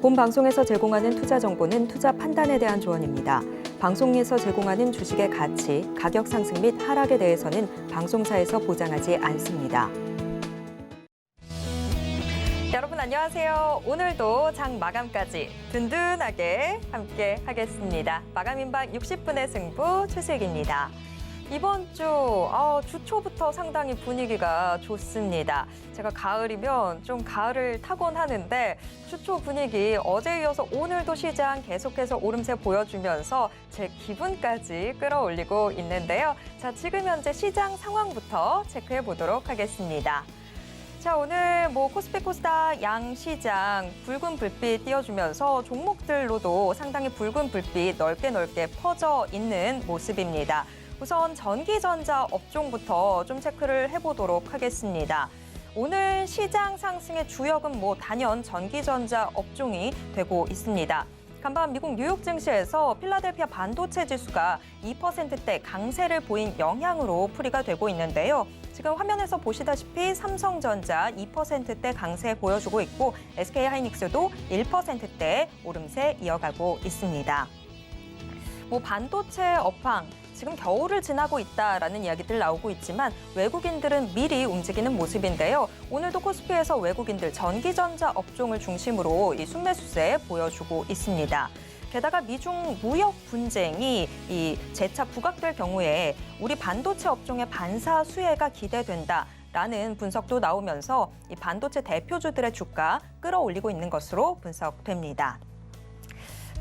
본 방송에서 제공하는 투자 정보는 투자 판단에 대한 조언입니다. 방송에서 제공하는 주식의 가치, 가격 상승 및 하락에 대해서는 방송사에서 보장하지 않습니다. 여러분 안녕하세요. 오늘도 장 마감까지 든든하게 함께 하겠습니다. 마감인방 60분의 승부 최수익입니다. 이번 주 초부터 상당히 분위기가 좋습니다. 제가 가을이면 좀 가을을 타곤 하는데 주초 분위기 어제에 이어서 오늘도 시장 계속해서 오름세 보여주면서 제 기분까지 끌어올리고 있는데요. 자, 지금 현재 시장 상황부터 체크해 보도록 하겠습니다. 자, 오늘 코스피 코스닥 양시장 붉은 불빛 띄워주면서 종목들로도 상당히 붉은 불빛 넓게 퍼져 있는 모습입니다. 우선 전기전자 업종부터 좀 체크를 해보도록 하겠습니다. 오늘 시장 상승의 주역은 단연 전기전자 업종이 되고 있습니다. 간밤 미국 뉴욕 증시에서 필라델피아 반도체 지수가 2%대 강세를 보인 영향으로 풀이가 되고 있는데요. 지금 화면에서 보시다시피 삼성전자 2%대 강세 보여주고 있고 SK하이닉스도 1%대 오름세 이어가고 있습니다. 반도체 업황, 지금 겨울을 지나고 있다라는 이야기들 나오고 있지만 외국인들은 미리 움직이는 모습인데요. 오늘도 코스피에서 외국인들 전기전자 업종을 중심으로 이 순매수세 보여주고 있습니다. 게다가 미중 무역 분쟁이 재차 부각될 경우에 우리 반도체 업종의 반사 수혜가 기대된다라는 분석도 나오면서 이 반도체 대표주들의 주가 끌어올리고 있는 것으로 분석됩니다.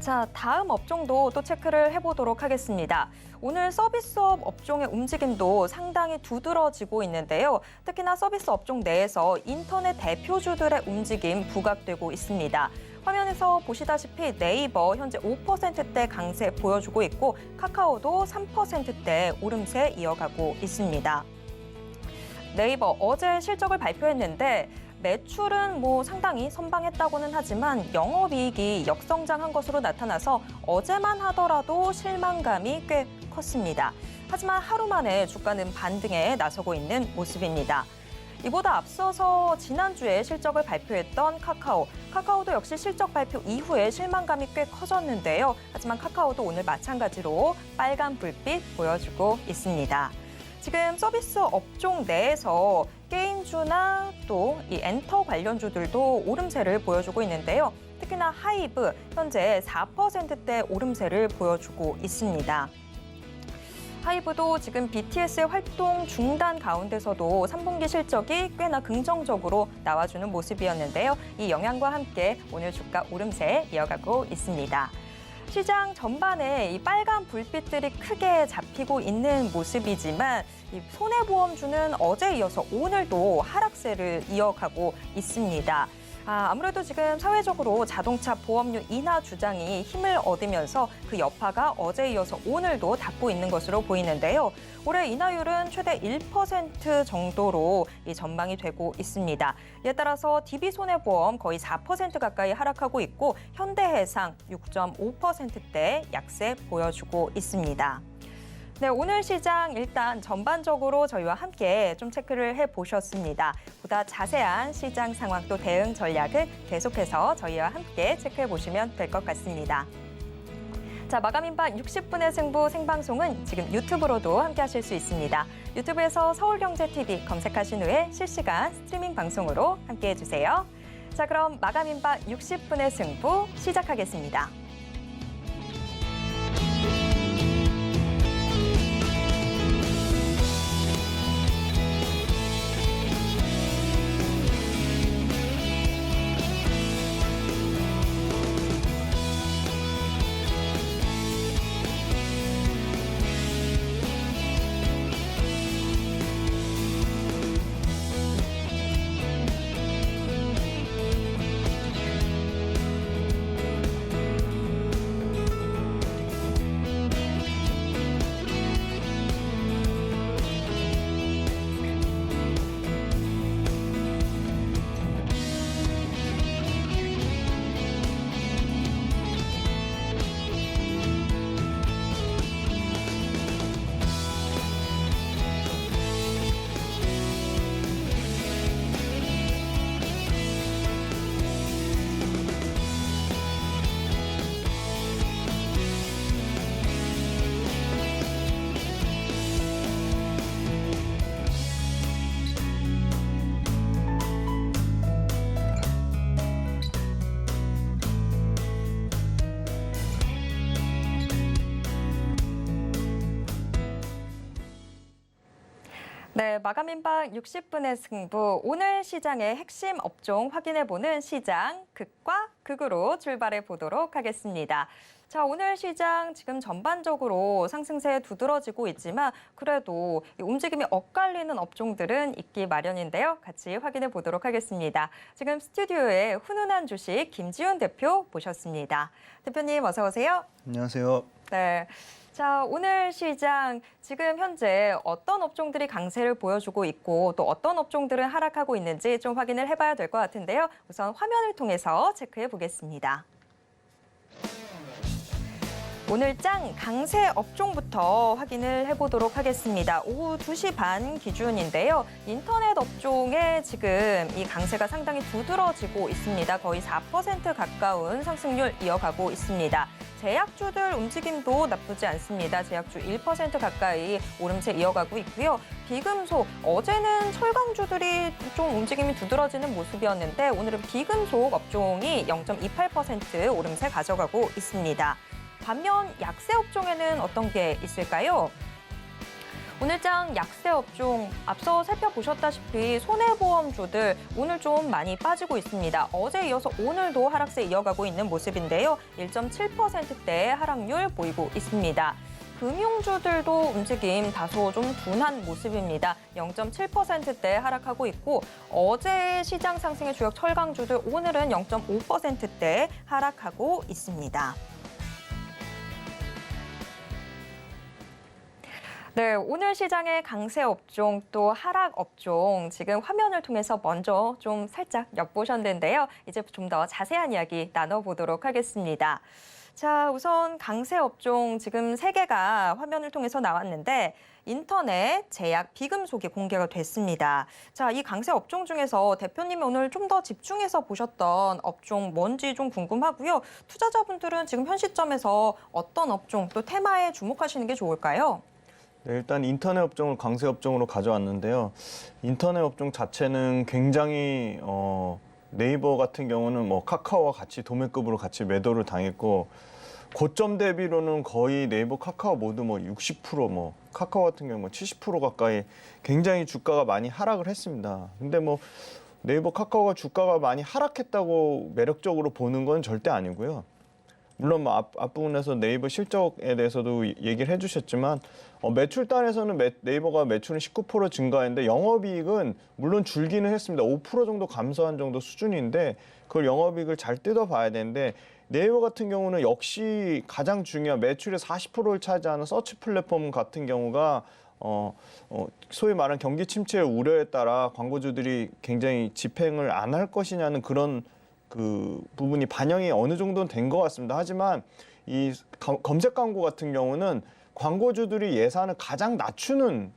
자, 다음 업종도 또 체크를 해보도록 하겠습니다. 오늘 서비스업 업종의 움직임도 상당히 두드러지고 있는데요. 특히나 서비스 업종 내에서 인터넷 대표주들의 움직임 부각되고 있습니다. 화면에서 보시다시피 네이버 현재 5%대 강세 보여주고 있고 카카오도 3%대 오름세 이어가고 있습니다. 네이버 어제 실적을 발표했는데 매출은 상당히 선방했다고는 하지만 영업이익이 역성장한 것으로 나타나서 어제만 하더라도 실망감이 꽤 컸습니다. 하지만 하루 만에 주가는 반등에 나서고 있는 모습입니다. 이보다 앞서서 지난주에 실적을 발표했던 카카오도 역시 실적 발표 이후에 실망감이 꽤 커졌는데요. 하지만 카카오도 오늘 마찬가지로 빨간 불빛 보여주고 있습니다. 지금 서비스 업종 내에서 게임주나 또 이 엔터 관련주들도 오름세를 보여주고 있는데요. 특히나 하이브 현재 4%대 오름세를 보여주고 있습니다. 하이브도 지금 BTS의 활동 중단 가운데서도 3분기 실적이 꽤나 긍정적으로 나와주는 모습이었는데요. 이 영향과 함께 오늘 주가 오름세 이어가고 있습니다. 시장 전반에 이 빨간 불빛들이 크게 잡히고 있는 모습이지만 이 손해보험주는 어제에 이어서 오늘도 하락세를 이어가고 있습니다. 아무래도 지금 사회적으로 자동차 보험료 인하 주장이 힘을 얻으면서 그 여파가 어제에 이어서 오늘도 닿고 있는 것으로 보이는데요. 올해 인하율은 최대 1% 정도로 전망이 되고 있습니다. 이에 따라서 DB손해보험 거의 4% 가까이 하락하고 있고 현대해상 6.5%대 약세 보여주고 있습니다. 네, 오늘 시장 일단 전반적으로 저희와 함께 좀 체크를 해보셨습니다. 보다 자세한 시장 상황 또 대응 전략을 계속해서 저희와 함께 체크해 보시면 될 것 같습니다. 자, 마감인방 60분의 승부 생방송은 지금 유튜브로도 함께 하실 수 있습니다. 유튜브에서 서울경제TV 검색하신 후에 실시간 스트리밍 방송으로 함께 해주세요. 자, 그럼 마감인방 60분의 승부 시작하겠습니다. 네, 마감인방 60분의 승부. 오늘 시장의 핵심 업종 확인해보는 시장 극과 극으로 출발해 보도록 하겠습니다. 자, 오늘 시장 지금 전반적으로 상승세에 두드러지고 있지만 그래도 움직임이 엇갈리는 업종들은 있기 마련인데요. 같이 확인해 보도록 하겠습니다. 지금 스튜디오에 훈훈한 주식 김지훈 대표 모셨습니다. 대표님 어서 오세요. 안녕하세요. 네. 자, 오늘 시장 지금 현재 어떤 업종들이 강세를 보여주고 있고 또 어떤 업종들은 하락하고 있는지 좀 확인을 해봐야 될 것 같은데요. 우선 화면을 통해서 체크해 보겠습니다. 오늘 장 강세 업종부터 확인을 해보도록 하겠습니다. 오후 2시 반 기준인데요. 인터넷 업종에 지금 이 강세가 상당히 두드러지고 있습니다. 거의 4% 가까운 상승률 이어가고 있습니다. 제약주들 움직임도 나쁘지 않습니다. 제약주 1% 가까이 오름세 이어가고 있고요. 비금속, 어제는 철강주들이 좀 움직임이 두드러지는 모습이었는데 오늘은 비금속 업종이 0.28% 오름세 가져가고 있습니다. 반면 약세 업종에는 어떤 게 있을까요? 오늘장 약세 업종 앞서 살펴보셨다시피 손해보험주들 오늘 좀 많이 빠지고 있습니다. 어제 이어서 오늘도 하락세 이어가고 있는 모습인데요. 1.7%대의 하락률 보이고 있습니다. 금융주들도 움직임 다소 좀 둔한 모습입니다. 0.7%대 하락하고 있고 어제 시장 상승의 주역 철강주들 오늘은 0.5%대 하락하고 있습니다. 네, 오늘 시장의 강세 업종 또 하락 업종 지금 화면을 통해서 먼저 좀 살짝 엿보셨는데요. 이제 좀 더 자세한 이야기 나눠보도록 하겠습니다. 자, 우선 강세 업종 지금 3개가 화면을 통해서 나왔는데 인터넷, 제약, 비금속이 공개가 됐습니다. 자, 이 강세 업종 중에서 대표님이 오늘 좀 더 집중해서 보셨던 업종 뭔지 좀 궁금하고요. 투자자분들은 지금 현 시점에서 어떤 업종 또 테마에 주목하시는 게 좋을까요? 네, 일단 인터넷 업종을 강세 업종으로 가져왔는데요. 인터넷 업종 자체는 굉장히 네이버 같은 경우는 뭐 카카오와 같이 도매급으로 같이 매도를 당했고 고점 대비로는 거의 네이버, 카카오 모두 뭐 60%, 뭐 카카오 같은 경우 70% 가까이 굉장히 주가가 많이 하락을 했습니다. 근데 뭐 네이버, 카카오가 주가가 많이 하락했다고 매력적으로 보는 건 절대 아니고요. 물론 뭐 앞부분에서 네이버 실적에 대해서도 얘기를 해주셨지만 매출단에서는 네이버가 매출은 19% 증가했는데 영업이익은 물론 줄기는 했습니다. 5% 정도 감소한 정도 수준인데 그걸 영업이익을 잘 뜯어봐야 되는데 네이버 같은 경우는 역시 가장 중요한 매출의 40%를 차지하는 서치 플랫폼 같은 경우가 소위 말하는 경기 침체의 우려에 따라 광고주들이 굉장히 집행을 안 할 것이냐는 그런 그 부분이 반영이 어느 정도는 된 것 같습니다. 하지만 이 검색 광고 같은 경우는 광고주들이 예산을 가장 낮추는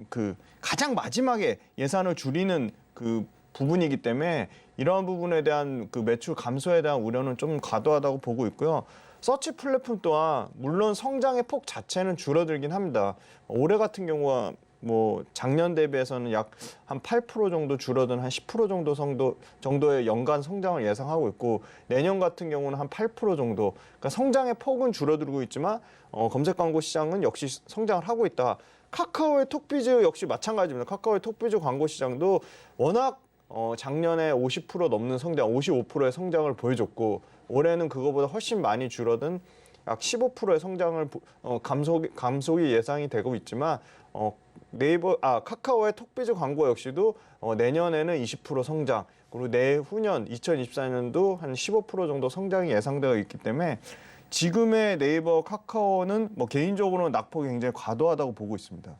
그 가장 마지막에 예산을 줄이는 그 부분이기 때문에 이러한 부분에 대한 그 매출 감소에 대한 우려는 좀 과도하다고 보고 있고요. 서치 플랫폼 또한 물론 성장의 폭 자체는 줄어들긴 합니다. 올해 같은 경우가 뭐 작년 대비해서는 약 한 8% 정도 줄어든 한 10% 정도의 연간 성장을 예상하고 있고 내년 같은 경우는 한 8% 정도. 그러니까 성장의 폭은 줄어들고 있지만 검색 광고 시장은 역시 성장을 하고 있다. 카카오의 톡비즈 역시 마찬가지입니다. 카카오의 톡비즈 광고 시장도 워낙 작년에 50% 넘는 성장, 55%의 성장을 보여줬고 올해는 그거보다 훨씬 많이 줄어든 약 15%의 성장을 감속이 예상이 되고 있지만 카카오의 톡비즈 광고 역시도 내년에는 20% 성장, 그리고 내후년 2024년도 한 15% 정도 성장이 예상되어 있기 때문에 지금의 네이버, 카카오는 뭐 개인적으로는 낙폭이 굉장히 과도하다고 보고 있습니다.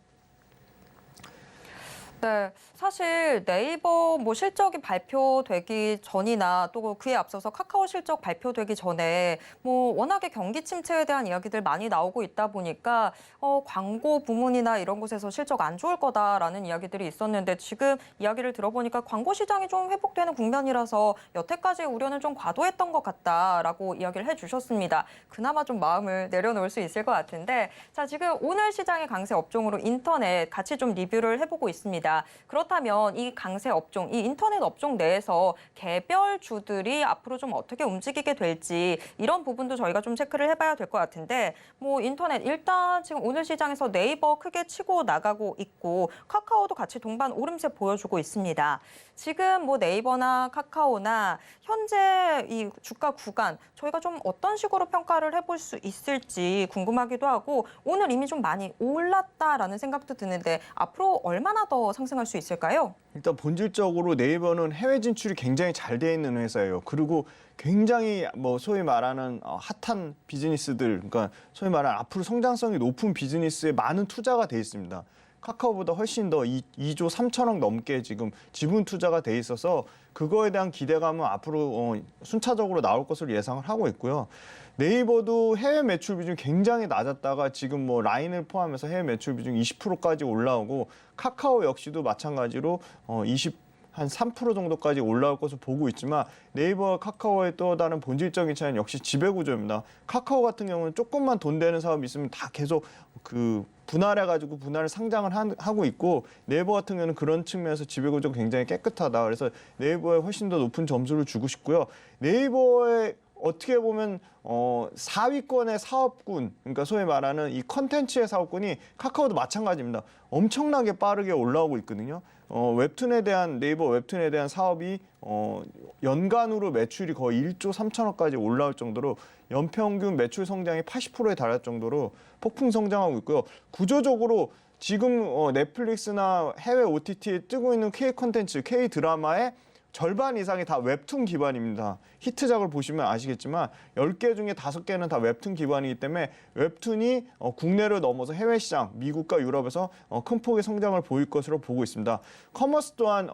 네, 사실 네이버 뭐 실적이 발표되기 전이나 또 그에 앞서서 카카오 실적 발표되기 전에 뭐 워낙에 경기 침체에 대한 이야기들 많이 나오고 있다 보니까 광고 부문이나 이런 곳에서 실적 안 좋을 거다라는 이야기들이 있었는데 지금 이야기를 들어보니까 광고 시장이 좀 회복되는 국면이라서 여태까지의 우려는 좀 과도했던 것 같다라고 이야기를 해주셨습니다. 그나마 좀 마음을 내려놓을 수 있을 것 같은데 자, 지금 오늘 시장의 강세 업종으로 인터넷 같이 좀 리뷰를 해보고 있습니다. 있습니다. 그렇다면 이 강세 업종, 이 인터넷 업종 내에서 개별주들이 앞으로 좀 어떻게 움직이게 될지 이런 부분도 저희가 좀 체크를 해봐야 될 것 같은데 뭐 인터넷 일단 지금 오늘 시장에서 네이버 크게 치고 나가고 있고 카카오도 같이 동반 오름세 보여주고 있습니다. 지금 뭐 네이버나 카카오나 현재 이 주가 구간 저희가 좀 어떤 식으로 평가를 해볼 수 있을지 궁금하기도 하고 오늘 이미 좀 많이 올랐다라는 생각도 드는데 앞으로 얼마나 더 상승할 수 있을까요? 일단 본질적으로 네이버는 해외 진출이 굉장히 잘 돼 있는 회사예요. 그리고 굉장히 뭐 소위 말하는 핫한 비즈니스들, 그러니까 소위 말하는 앞으로 성장성이 높은 비즈니스에 많은 투자가 돼 있습니다. 카카오보다 훨씬 더 2조 3천억 넘게 지금 지분 투자가 돼 있어서 그거에 대한 기대감은 앞으로 순차적으로 나올 것으로 예상을 하고 있고요. 네이버도 해외 매출 비중이 굉장히 낮았다가 지금 뭐 라인을 포함해서 해외 매출 비중 20%까지 올라오고 카카오 역시도 마찬가지로 한 3% 정도까지 올라올 것으로 보고 있지만 네이버와 카카오의 또 다른 본질적인 차이는 역시 지배구조입니다. 카카오 같은 경우는 조금만 돈 되는 사업이 있으면 다 계속 그 분할해가지고 분할 상장을 하고 있고 네이버 같은 경우는 그런 측면에서 지배구조가 굉장히 깨끗하다. 그래서 네이버에 훨씬 더 높은 점수를 주고 싶고요. 네이버의 어떻게 보면 4위권의 사업군, 그러니까 소위 말하는 이 컨텐츠의 사업군이 카카오도 마찬가지입니다. 엄청나게 빠르게 올라오고 있거든요. 웹툰에 대한 네이버 웹툰에 대한 사업이 연간으로 매출이 거의 1조 3천억까지 올라올 정도로 연평균 매출 성장이 80%에 달할 정도로 폭풍 성장하고 있고요. 구조적으로 지금 넷플릭스나 해외 OTT에 뜨고 있는 K 콘텐츠, K 드라마의 절반 이상이 다 웹툰 기반입니다. 히트작을 보시면 아시겠지만 10개 중에 5개는 다 웹툰 기반이기 때문에 웹툰이 국내를 넘어서 해외 시장, 미국과 유럽에서 큰 폭의 성장을 보일 것으로 보고 있습니다. 커머스 또한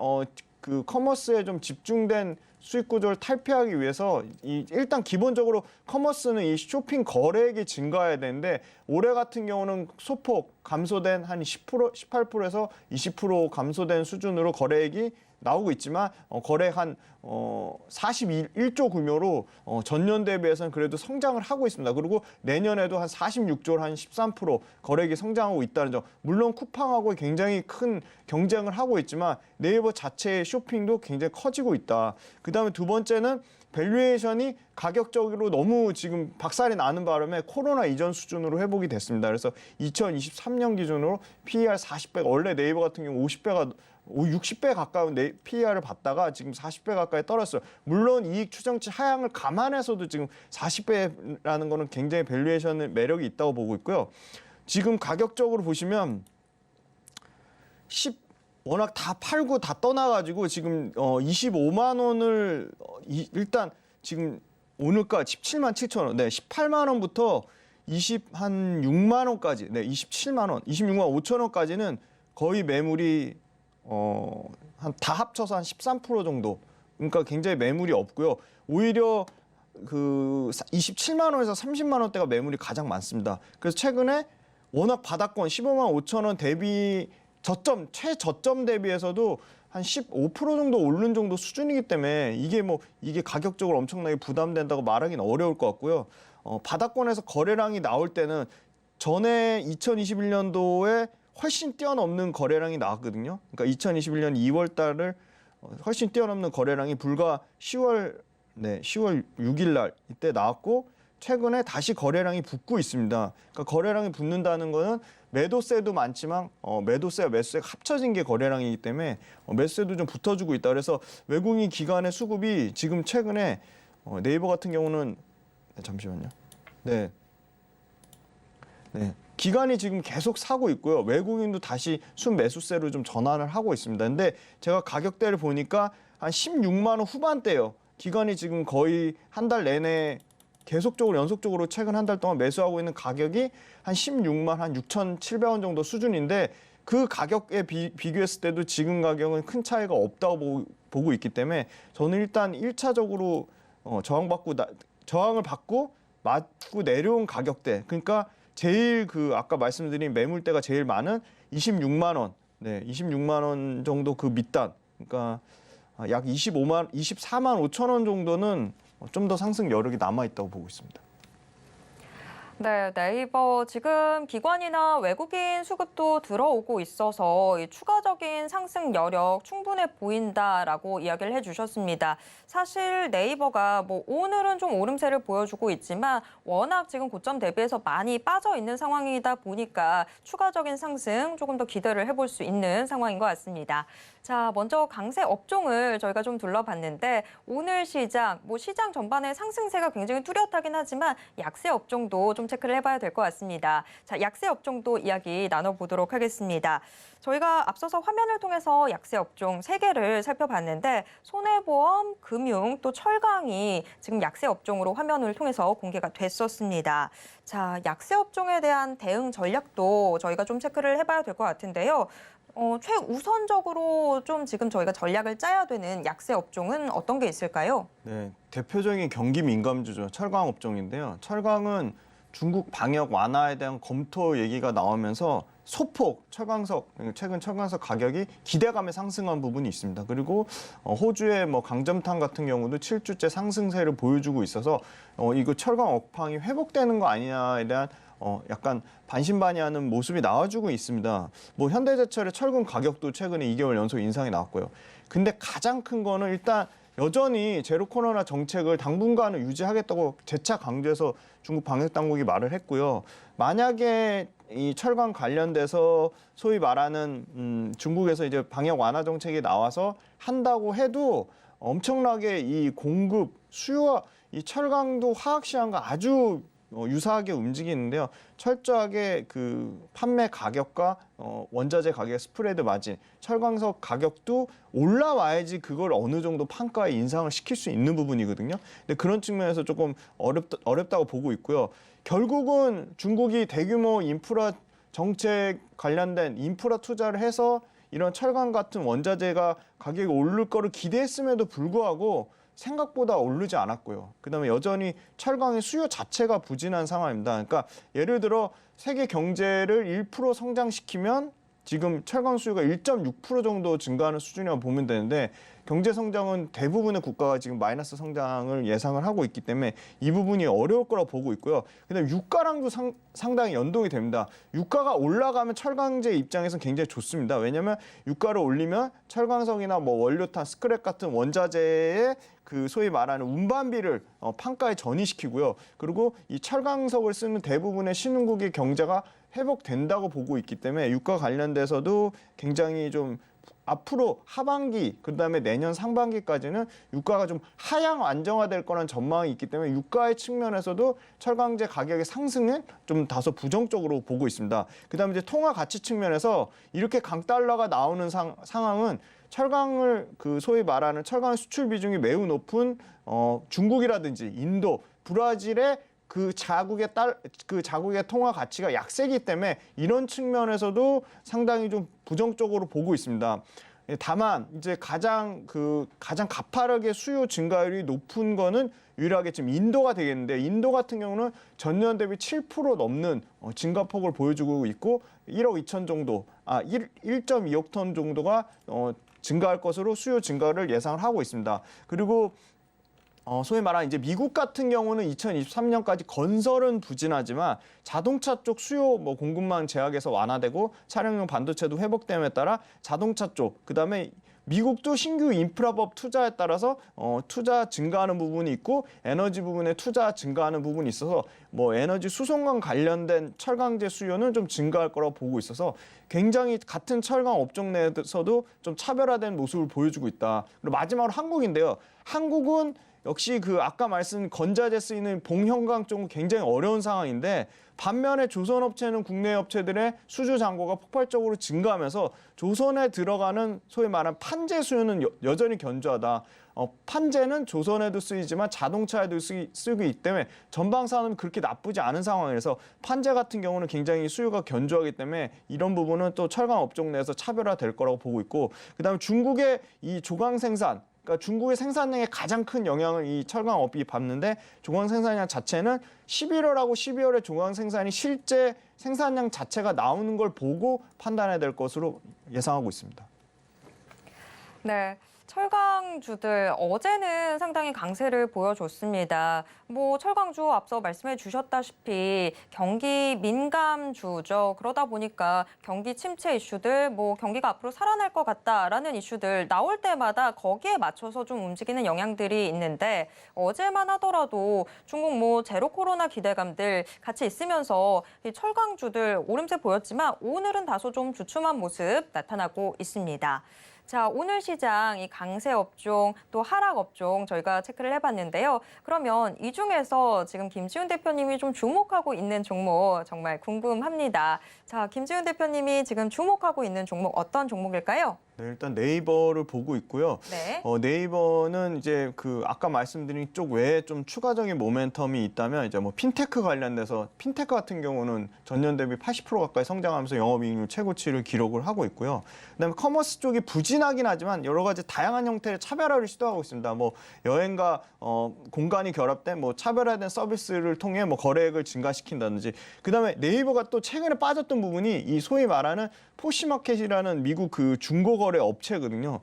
그 커머스에 좀 집중된 수익 구조를 탈피하기 위해서 일단 기본적으로 커머스는 이 쇼핑 거래액이 증가해야 되는데 올해 같은 경우는 소폭 감소된 한 10%, 18%에서 20% 감소된 수준으로 거래액이 나오고 있지만 거래 한 41조 규모로 전년 대비해서는 그래도 성장을 하고 있습니다. 그리고 내년에도 한 46조 한 13% 거래액이 성장하고 있다는 점. 물론 쿠팡하고 굉장히 큰 경쟁을 하고 있지만 네이버 자체의 쇼핑도 굉장히 커지고 있다. 그다음에 두 번째는 밸류에이션이 가격적으로 너무 지금 박살이 나는 바람에 코로나 이전 수준으로 회복이 됐습니다. 그래서 2023년 기준으로 PER 40배, 원래 네이버 같은 경우 60배 가까운 PER을 받다가 지금 40배 가까이 떨어졌어요. 물론 이익 추정치 하향을 감안해서도 지금 40배라는 거는 굉장히 밸류에이션의 매력이 있다고 보고 있고요. 지금 가격적으로 보시면 워낙 다 팔고 다 떠나가지고 지금 25만 원을 일단 지금 오늘가 17만 7천 원, 네, 18만 원부터 26만 원까지, 네, 27만 원, 26만 5천 원까지는 거의 매물이 한 다 합쳐서 한 13% 정도. 그러니까 굉장히 매물이 없고요. 오히려 그 27만 원에서 30만 원대가 매물이 가장 많습니다. 그래서 최근에 워낙 바닥권 15만 5천 원 대비 최저점 대비해서도 한 15% 정도 오른 정도 수준이기 때문에 이게 가격적으로 엄청나게 부담된다고 말하기는 어려울 것 같고요. 바닥권에서 거래량이 나올 때는 전에 2021년도에 훨씬 뛰어넘는 거래량이 나왔거든요. 그러니까 2021년 2월 달을 훨씬 뛰어넘는 거래량이 불과 10월 6일 날 이때 나왔고 최근에 다시 거래량이 붙고 있습니다. 그러니까 거래량이 붙는다는 거는 매도세도 많지만 매도세와 매수세가 합쳐진 게 거래량이기 때문에 매수세도 좀 붙어주고 있다. 그래서 외국인 기관의 수급이 지금 최근에 네이버 같은 경우는 잠시만요. 네. 기관이 지금 계속 사고 있고요. 외국인도 다시 순매수세로 좀 전환을 하고 있습니다. 근데 제가 가격대를 보니까 한 16만 원 후반대예요. 기관이 지금 거의 한 달 내내 계속적으로 연속적으로 최근 한 달 동안 매수하고 있는 가격이 한 16만 한 6,700원 정도 수준인데 그 가격에 비교했을 때도 지금 가격은 큰 차이가 없다고 보고 있기 때문에 저는 일단 1차적으로 저항을 받고 맞고 내려온 가격대, 그러니까 제일 아까 말씀드린 매물대가 제일 많은 26만 원, 26만 원 정도 그 밑단, 그러니까 약 24만 5천 원 정도는 좀 더 상승 여력이 남아 있다고 보고 있습니다. 네, 네이버 지금 기관이나 외국인 수급도 들어오고 있어서 이 추가적인 상승 여력 충분해 보인다라고 이야기를 해주셨습니다. 사실 네이버가 뭐 오늘은 좀 오름세를 보여주고 있지만 워낙 지금 고점 대비해서 많이 빠져 있는 상황이다 보니까 추가적인 상승 조금 더 기대를 해볼 수 있는 상황인 것 같습니다. 자, 먼저 강세 업종을 저희가 좀 둘러봤는데 오늘 시장, 시장 전반의 상승세가 굉장히 뚜렷하긴 하지만 약세 업종도 좀 체크를 해봐야 될 것 같습니다. 자, 약세 업종도 이야기 나눠보도록 하겠습니다. 저희가 앞서서 화면을 통해서 약세 업종 3개를 살펴봤는데 손해보험, 금융, 또 철강이 지금 약세 업종으로 화면을 통해서 공개가 됐었습니다. 자, 약세 업종에 대한 대응 전략도 저희가 좀 체크를 해봐야 될 것 같은데요. 최우선적으로 좀 지금 저희가 전략을 짜야 되는 약세 업종은 어떤 게 있을까요? 네, 대표적인 경기 민감주죠. 철강 업종인데요. 철강은 중국 방역 완화에 대한 검토 얘기가 나오면서 소폭 최근 철강석 가격이 기대감에 상승한 부분이 있습니다. 그리고 호주의 강점탄 같은 경우도 7주째 상승세를 보여주고 있어서 이거 철강 업황이 회복되는 거 아니냐에 대한 약간 반신반의하는 모습이 나와주고 있습니다. 현대제철의 철근 가격도 최근에 2개월 연속 인상이 나왔고요. 근데 가장 큰 거는 일단 여전히 제로 코로나 정책을 당분간은 유지하겠다고 재차 강조해서 중국 방역 당국이 말을 했고요. 만약에 이 철강 관련돼서 소위 말하는 중국에서 이제 방역 완화 정책이 나와서 한다고 해도 엄청나게 이 공급 수요와 이 철강도 화학 시장과 아주 유사하게 움직이는데요. 철저하게 그 판매 가격과 원자재 가격의 스프레드 마진, 철강석 가격도 올라와야지 그걸 어느 정도 판가에 인상을 시킬 수 있는 부분이거든요. 근데 그런 측면에서 조금 어렵다고 보고 있고요. 결국은 중국이 대규모 인프라 정책 관련된 인프라 투자를 해서 이런 철강 같은 원자재가 가격이 오를 거를 기대했음에도 불구하고 생각보다 오르지 않았고요. 그다음에 여전히 철강의 수요 자체가 부진한 상황입니다. 그러니까 예를 들어 세계 경제를 1% 성장시키면 지금 철강 수요가 1.6% 정도 증가하는 수준이라고 보면 되는데 경제 성장은 대부분의 국가가 지금 마이너스 성장을 예상을 하고 있기 때문에 이 부분이 어려울 거라고 보고 있고요. 그다음에 유가랑도 상당히 연동이 됩니다. 유가가 올라가면 철강제 입장에서는 굉장히 좋습니다. 왜냐하면 유가를 올리면 철강석이나 원료탄, 스크랩 같은 원자재의 그 소위 말하는 운반비를 판가에 전이시키고요. 그리고 이 철강석을 쓰는 대부분의 신흥국의 경제가 회복된다고 보고 있기 때문에 유가 관련돼서도 굉장히 좀 앞으로 하반기 그다음에 내년 상반기까지는 유가가 좀 하향 안정화될 거라는 전망이 있기 때문에 유가의 측면에서도 철강제 가격의 상승은 좀 다소 부정적으로 보고 있습니다. 그다음에 이제 통화 가치 측면에서 이렇게 강달러가 나오는 상황은 철강을 그 소위 말하는 철강 수출 비중이 매우 높은 중국이라든지 인도, 브라질의 그 자국의 통화 가치가 약세기 때문에 이런 측면에서도 상당히 좀 부정적으로 보고 있습니다. 다만 이제 가장 가파르게 수요 증가율이 높은 거는 유일하게 지금 인도가 되겠는데 인도 같은 경우는 전년 대비 7% 넘는 증가폭을 보여주고 있고 1억 2천 정도, 1.2억 톤 정도가 증가할 것으로 수요 증가를 예상을 하고 있습니다. 그리고 소위 말하는 이제 미국 같은 경우는 2023년까지 건설은 부진하지만 자동차 쪽 수요 공급망 제약에서 완화되고 차량용 반도체도 회복됨에 따라 자동차 쪽, 그다음에 미국도 신규 인프라법 투자에 따라서 투자 증가하는 부분이 있고 에너지 부분에 투자 증가하는 부분이 있어서 에너지 수송과 관련된 철강제 수요는 좀 증가할 거라고 보고 있어서 굉장히 같은 철강 업종 내에서도 좀 차별화된 모습을 보여주고 있다. 그리고 마지막으로 한국인데요. 한국은 역시 아까 말씀 건자재 쓰이는 봉현강 쪽은 굉장히 어려운 상황인데 반면에 조선업체는 국내 업체들의 수주 잔고가 폭발적으로 증가하면서 조선에 들어가는 소위 말하는 판재 수요는 여전히 견조하다. 판재는 조선에도 쓰이지만 자동차에도 쓰이기 때문에 전방 산업이 그렇게 나쁘지 않은 상황이라서 판재 같은 경우는 굉장히 수요가 견조하기 때문에 이런 부분은 또 철강 업종 내에서 차별화될 거라고 보고 있고 그다음에 중국의 이 조강 생산 그러니까 중국의 생산량에 가장 큰 영향을 이 철강업이 받는데 조강 생산량 자체는 11월하고 12월에 조강 생산이 실제 생산량 자체가 나오는 걸 보고 판단해야 될 것으로 예상하고 있습니다. 네. 철강주들 어제는 상당히 강세를 보여줬습니다. 철강주 앞서 말씀해 주셨다시피 경기 민감주죠. 그러다 보니까 경기 침체 이슈들, 경기가 앞으로 살아날 것 같다라는 이슈들 나올 때마다 거기에 맞춰서 좀 움직이는 영향들이 있는데 어제만 하더라도 중국 제로 코로나 기대감들 같이 있으면서 이 철강주들 오름세 보였지만 오늘은 다소 좀 주춤한 모습 나타나고 있습니다. 자, 오늘 시장 이 강세 업종 또 하락 업종 저희가 체크를 해봤는데요. 그러면 이 중에서 지금 김지훈 대표님이 좀 주목하고 있는 종목 정말 궁금합니다. 자, 김지훈 대표님이 지금 주목하고 있는 종목 어떤 종목일까요? 네, 일단 네이버를 보고 있고요. 네. 네이버는 이제 아까 말씀드린 쪽 외에 좀 추가적인 모멘텀이 있다면 이제 핀테크 관련돼서 핀테크 같은 경우는 전년 대비 80% 가까이 성장하면서 영업이익률 최고치를 기록을 하고 있고요. 그다음에 커머스 쪽이 부진하긴 하지만 여러 가지 다양한 형태의 차별화를 시도하고 있습니다. 여행과 공간이 결합된 차별화된 서비스를 통해 거래액을 증가시킨다든지. 그다음에 네이버가 또 최근에 빠졌던 부분이 이 소위 말하는 포시마켓이라는 미국 중고거래 업체거든요.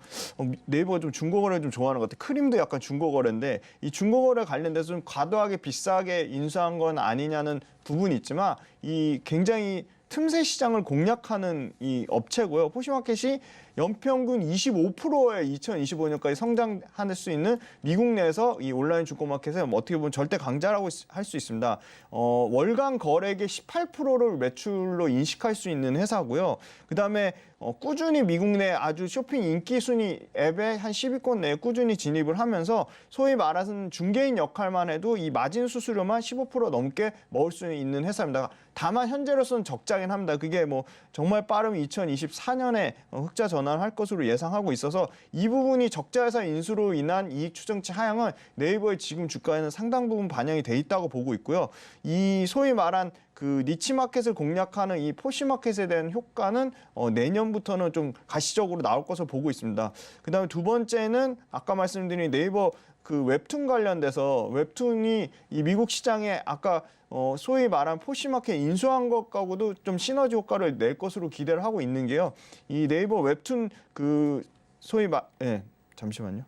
네이버가 좀 중고거래 좀 좋아하는 것 같아요. 크림도 약간 중고거래인데 이 중고거래 관련돼서 좀 과도하게 비싸게 인수한 건 아니냐는 부분이 있지만 이 굉장히 틈새 시장을 공략하는 이 업체고요. 포시마켓이 연평균 25%의 2025년까지 성장할 수 있는 미국 내에서 이 온라인 중고마켓에 어떻게 보면 절대 강자라고 할 수 있습니다. 월간 거래액의 18%를 매출로 인식할 수 있는 회사고요. 그다음에 꾸준히 미국 내 아주 쇼핑 인기 순위 앱에 한 10위권 내에 꾸준히 진입을 하면서 소위 말하는 중개인 역할만 해도 이 마진 수수료만 15% 넘게 먹을 수 있는 회사입니다. 다만 현재로서는 적자긴 합니다. 그게 정말 빠르면 2024년에 흑자 전환할 것으로 예상하고 있어서 이 부분이 적자 회사 인수로 인한 이익 추정치 하향은 네이버의 지금 주가에는 상당 부분 반영이 돼 있다고 보고 있고요. 이 소위 말한 니치 마켓을 공략하는 이 포시 마켓에 대한 효과는 내년부터는 좀 가시적으로 나올 것으로 보고 있습니다. 그다음에 두 번째는 아까 말씀드린 네이버 웹툰 관련돼서 웹툰이 이 미국 시장에 아까 소위 말한 포시마켓 인수한 것하고도 좀 시너지 효과를 낼 것으로 기대를 하고 있는 게요. 이 네이버 웹툰 잠시만요.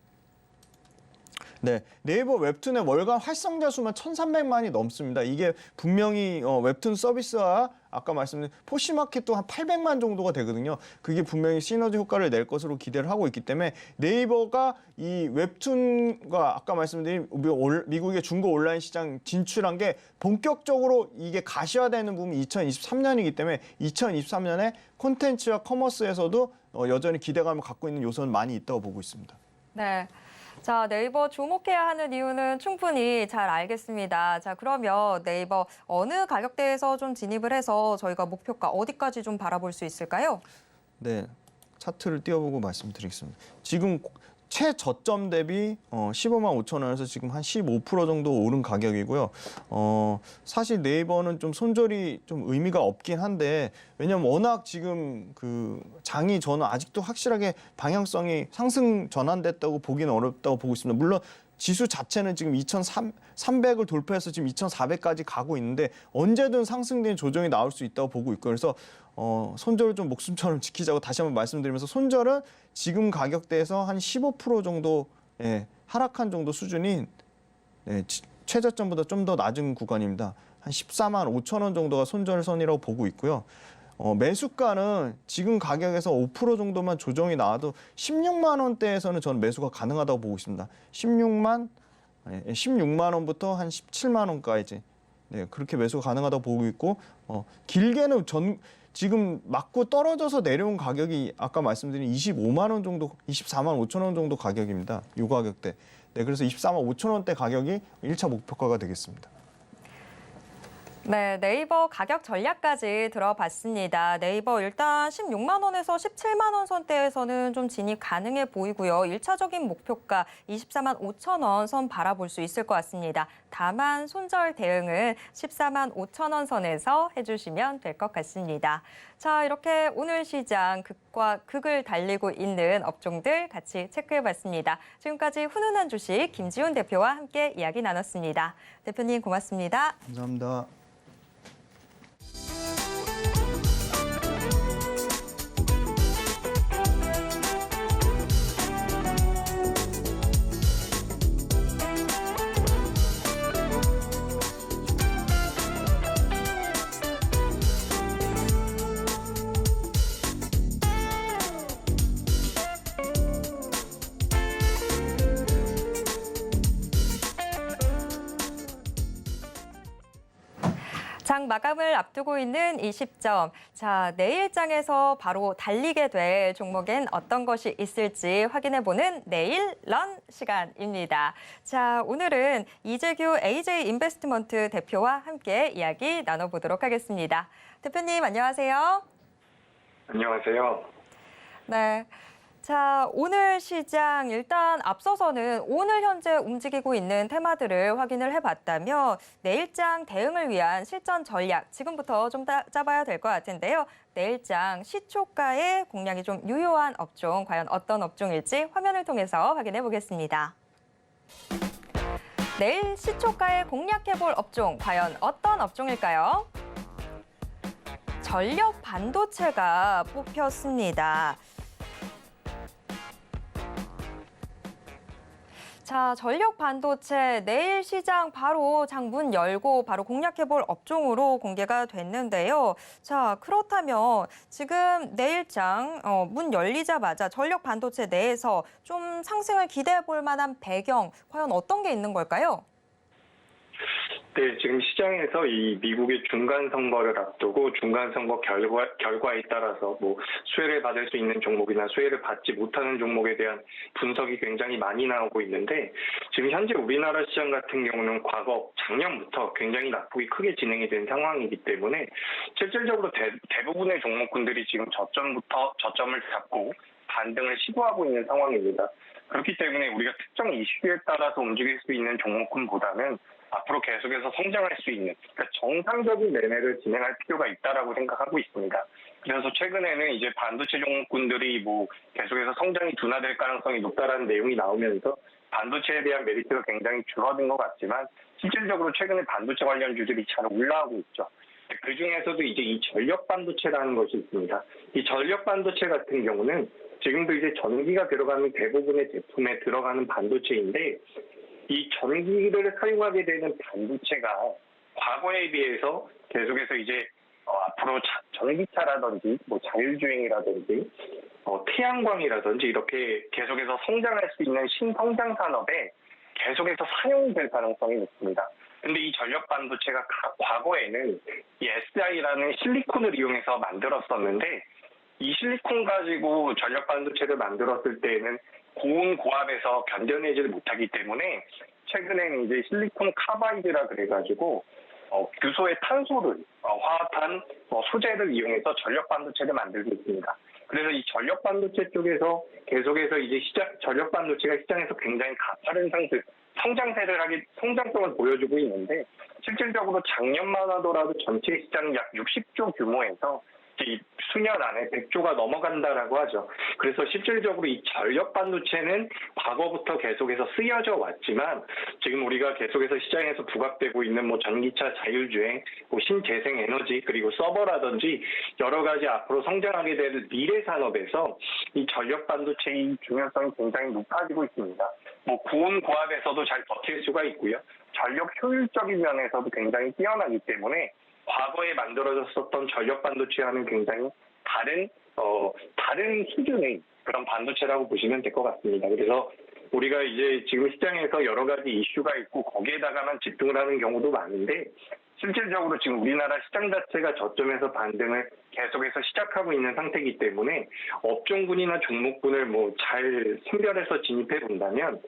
네, 네이버 웹툰의 월간 활성자 수만 1,300만이 넘습니다. 이게 분명히 웹툰 서비스와 아까 말씀드린 포시마켓도 한 800만 정도가 되거든요. 그게 분명히 시너지 효과를 낼 것으로 기대를 하고 있기 때문에 네이버가 이 웹툰과 아까 말씀드린 미국의 중고 온라인 시장 진출한 게 본격적으로 이게 가시화되는 부분이 2023년이기 때문에 2023년에 콘텐츠와 커머스에서도 여전히 기대감을 갖고 있는 요소는 많이 있다고 보고 있습니다. 네. 자, 네이버 주목해야 하는 이유는 충분히 잘 알겠습니다. 자, 그러면 네이버 어느 가격대에서 좀 진입을 해서 저희가 목표가 어디까지 좀 바라볼 수 있을까요? 네, 차트를 띄워보고 말씀드리겠습니다. 지금 최저점 대비 15만 5천 원에서 지금 한 15% 정도 오른 가격이고요. 사실 네이버는 좀 손절이 좀 의미가 없긴 한데 왜냐면 워낙 지금 장이 저는 아직도 확실하게 방향성이 상승 전환됐다고 보기는 어렵다고 보고 있습니다. 물론 지수 자체는 지금 2,300을 돌파해서 지금 2,400까지 가고 있는데 언제든 상승된 조정이 나올 수 있다고 보고 있고 그래서 손절을 좀 목숨처럼 지키자고 다시 한번 말씀드리면서 손절은 지금 가격대에서 한 15% 정도 하락한 정도 수준인 최저점보다 좀 더 낮은 구간입니다. 한 14만 5천 원 정도가 손절선이라고 보고 있고요. 매수가는 지금 가격에서 5% 정도만 조정이 나와도 16만 원대에서는 저는 매수가 가능하다고 보고 있습니다. 16만 원부터 한 17만 원까지 그렇게 매수가 가능하다고 보고 있고 길게는 지금 맞고 떨어져서 내려온 가격이 아까 말씀드린 25만 원 정도, 24만 5천 원 정도 가격입니다. 이 가격대. 그래서 24만 5천 원대 가격이 1차 목표가가 되겠습니다. 네, 네이버 가격 전략까지 들어봤습니다. 네이버 일단 16만 원에서 17만 원 선대에서는 좀 진입 가능해 보이고요. 1차적인 목표가 24만 5천 원 선 바라볼 수 있을 것 같습니다. 다만 손절 대응은 14만 5천 원 선에서 해주시면 될 것 같습니다. 자, 이렇게 오늘 시장 극과 극을 달리고 있는 업종들 같이 체크해봤습니다. 지금까지 훈훈한 주식 김지훈 대표와 함께 이야기 나눴습니다. 대표님 고맙습니다. 감사합니다. 장 마감을 앞두고 있는 이 시점. 자, 내일장에서 바로 달리게 될 종목엔 어떤 것이 있을지 확인해보는 내일 런 시간입니다. 자, 오늘은 이재규 AJ 인베스트먼트 대표와 함께 이야기 나눠보도록 하겠습니다. 대표님, 안녕하세요. 안녕하세요. 네. 자, 오늘 시장 일단 앞서서는 오늘 현재 움직이고 있는 테마들을 확인을 해봤다면 내일장 대응을 위한 실전 전략 지금부터 좀 짜봐야 될 것 같은데요. 내일장 시초가의 공략이 좀 유효한 업종, 과연 어떤 업종일지 화면을 통해서 확인해 보겠습니다. 내일 시초가에 공략해볼 업종, 과연 어떤 업종일까요? 전력 반도체가 뽑혔습니다. 자, 전력 반도체 내일 시장 바로 장 문 열고 바로 공략해볼 업종으로 공개가 됐는데요. 자, 그렇다면 지금 내일장 문 열리자마자 전력 반도체 내에서 좀 상승을 기대해볼 만한 배경, 과연 어떤 게 있는 걸까요? 네, 지금 시장에서 이 미국의 중간 선거를 앞두고 중간 선거 결과에 따라서 뭐 수혜를 받을 수 있는 종목이나 수혜를 받지 못하는 종목에 대한 분석이 굉장히 많이 나오고 있는데 지금 현재 우리나라 시장 같은 경우는 과거 작년부터 굉장히 낙폭이 크게 진행이 된 상황이기 때문에 실질적으로 대부분의 종목군들이 지금 저점을 잡고 반등을 시도하고 있는 상황입니다. 그렇기 때문에 우리가 특정 이슈에 따라서 움직일 수 있는 종목군보다는 앞으로 계속해서 성장할 수 있는, 그러니까 정상적인 매매를 진행할 필요가 있다라고 생각하고 있습니다. 그래서 최근에는 이제 반도체 종목군들이 뭐 계속해서 성장이 둔화될 가능성이 높다라는 내용이 나오면서 반도체에 대한 메리트가 굉장히 줄어든 것 같지만 실질적으로 최근에 반도체 관련주들이 잘 올라오고 있죠. 그 중에서도 이제 이 전력 반도체라는 것이 있습니다. 이 전력 반도체 같은 경우는 지금도 이제 전기가 들어가는 대부분의 제품에 들어가는 반도체인데 이 전기를 사용하게 되는 반도체가 과거에 비해서 계속해서 이제 앞으로 전기차라든지 뭐 자율주행이라든지 태양광이라든지 이렇게 계속해서 성장할 수 있는 신성장 산업에 계속해서 사용될 가능성이 높습니다. 근데 이 전력 반도체가 과거에는 이 SI라는 실리콘을 이용해서 만들었었는데 이 실리콘 가지고 전력 반도체를 만들었을 때에는 고온 고압에서 견뎌내지를 못하기 때문에 최근에는 이제 실리콘 카바이드라 그래가지고 규소의 탄소를 화합한 소재를 이용해서 전력 반도체를 만들고 있습니다. 그래서 이 전력 반도체 쪽에서 계속해서 이제 전력 반도체가 시장에서 굉장히 가파른 성장성을 보여주고 있는데 실질적으로 작년만 하더라도 전체 시장은 약 60조 규모에서 이 수년 안에 100조가 넘어간다라고 하죠. 그래서 실질적으로 이 전력 반도체는 과거부터 계속해서 쓰여져 왔지만 지금 우리가 계속해서 시장에서 부각되고 있는 뭐 전기차, 자율주행, 뭐 신재생 에너지 그리고 서버라든지 여러 가지 앞으로 성장하게 될 미래 산업에서 이 전력 반도체의 중요성이 굉장히 높아지고 있습니다. 뭐 고온 고압에서도 잘 버틸 수가 있고요. 전력 효율적인 면에서도 굉장히 뛰어나기 때문에 과거에 만들어졌었던 전력 반도체와는 굉장히 다른 수준의 그런 반도체라고 보시면 될 것 같습니다. 그래서 우리가 이제 지금 시장에서 여러 가지 이슈가 있고 거기에다가만 집중을 하는 경우도 많은데 실질적으로 지금 우리나라 시장 자체가 저점에서 반등을 계속해서 시작하고 있는 상태이기 때문에 업종군이나 종목군을 뭐 잘 선별해서 진입해 본다면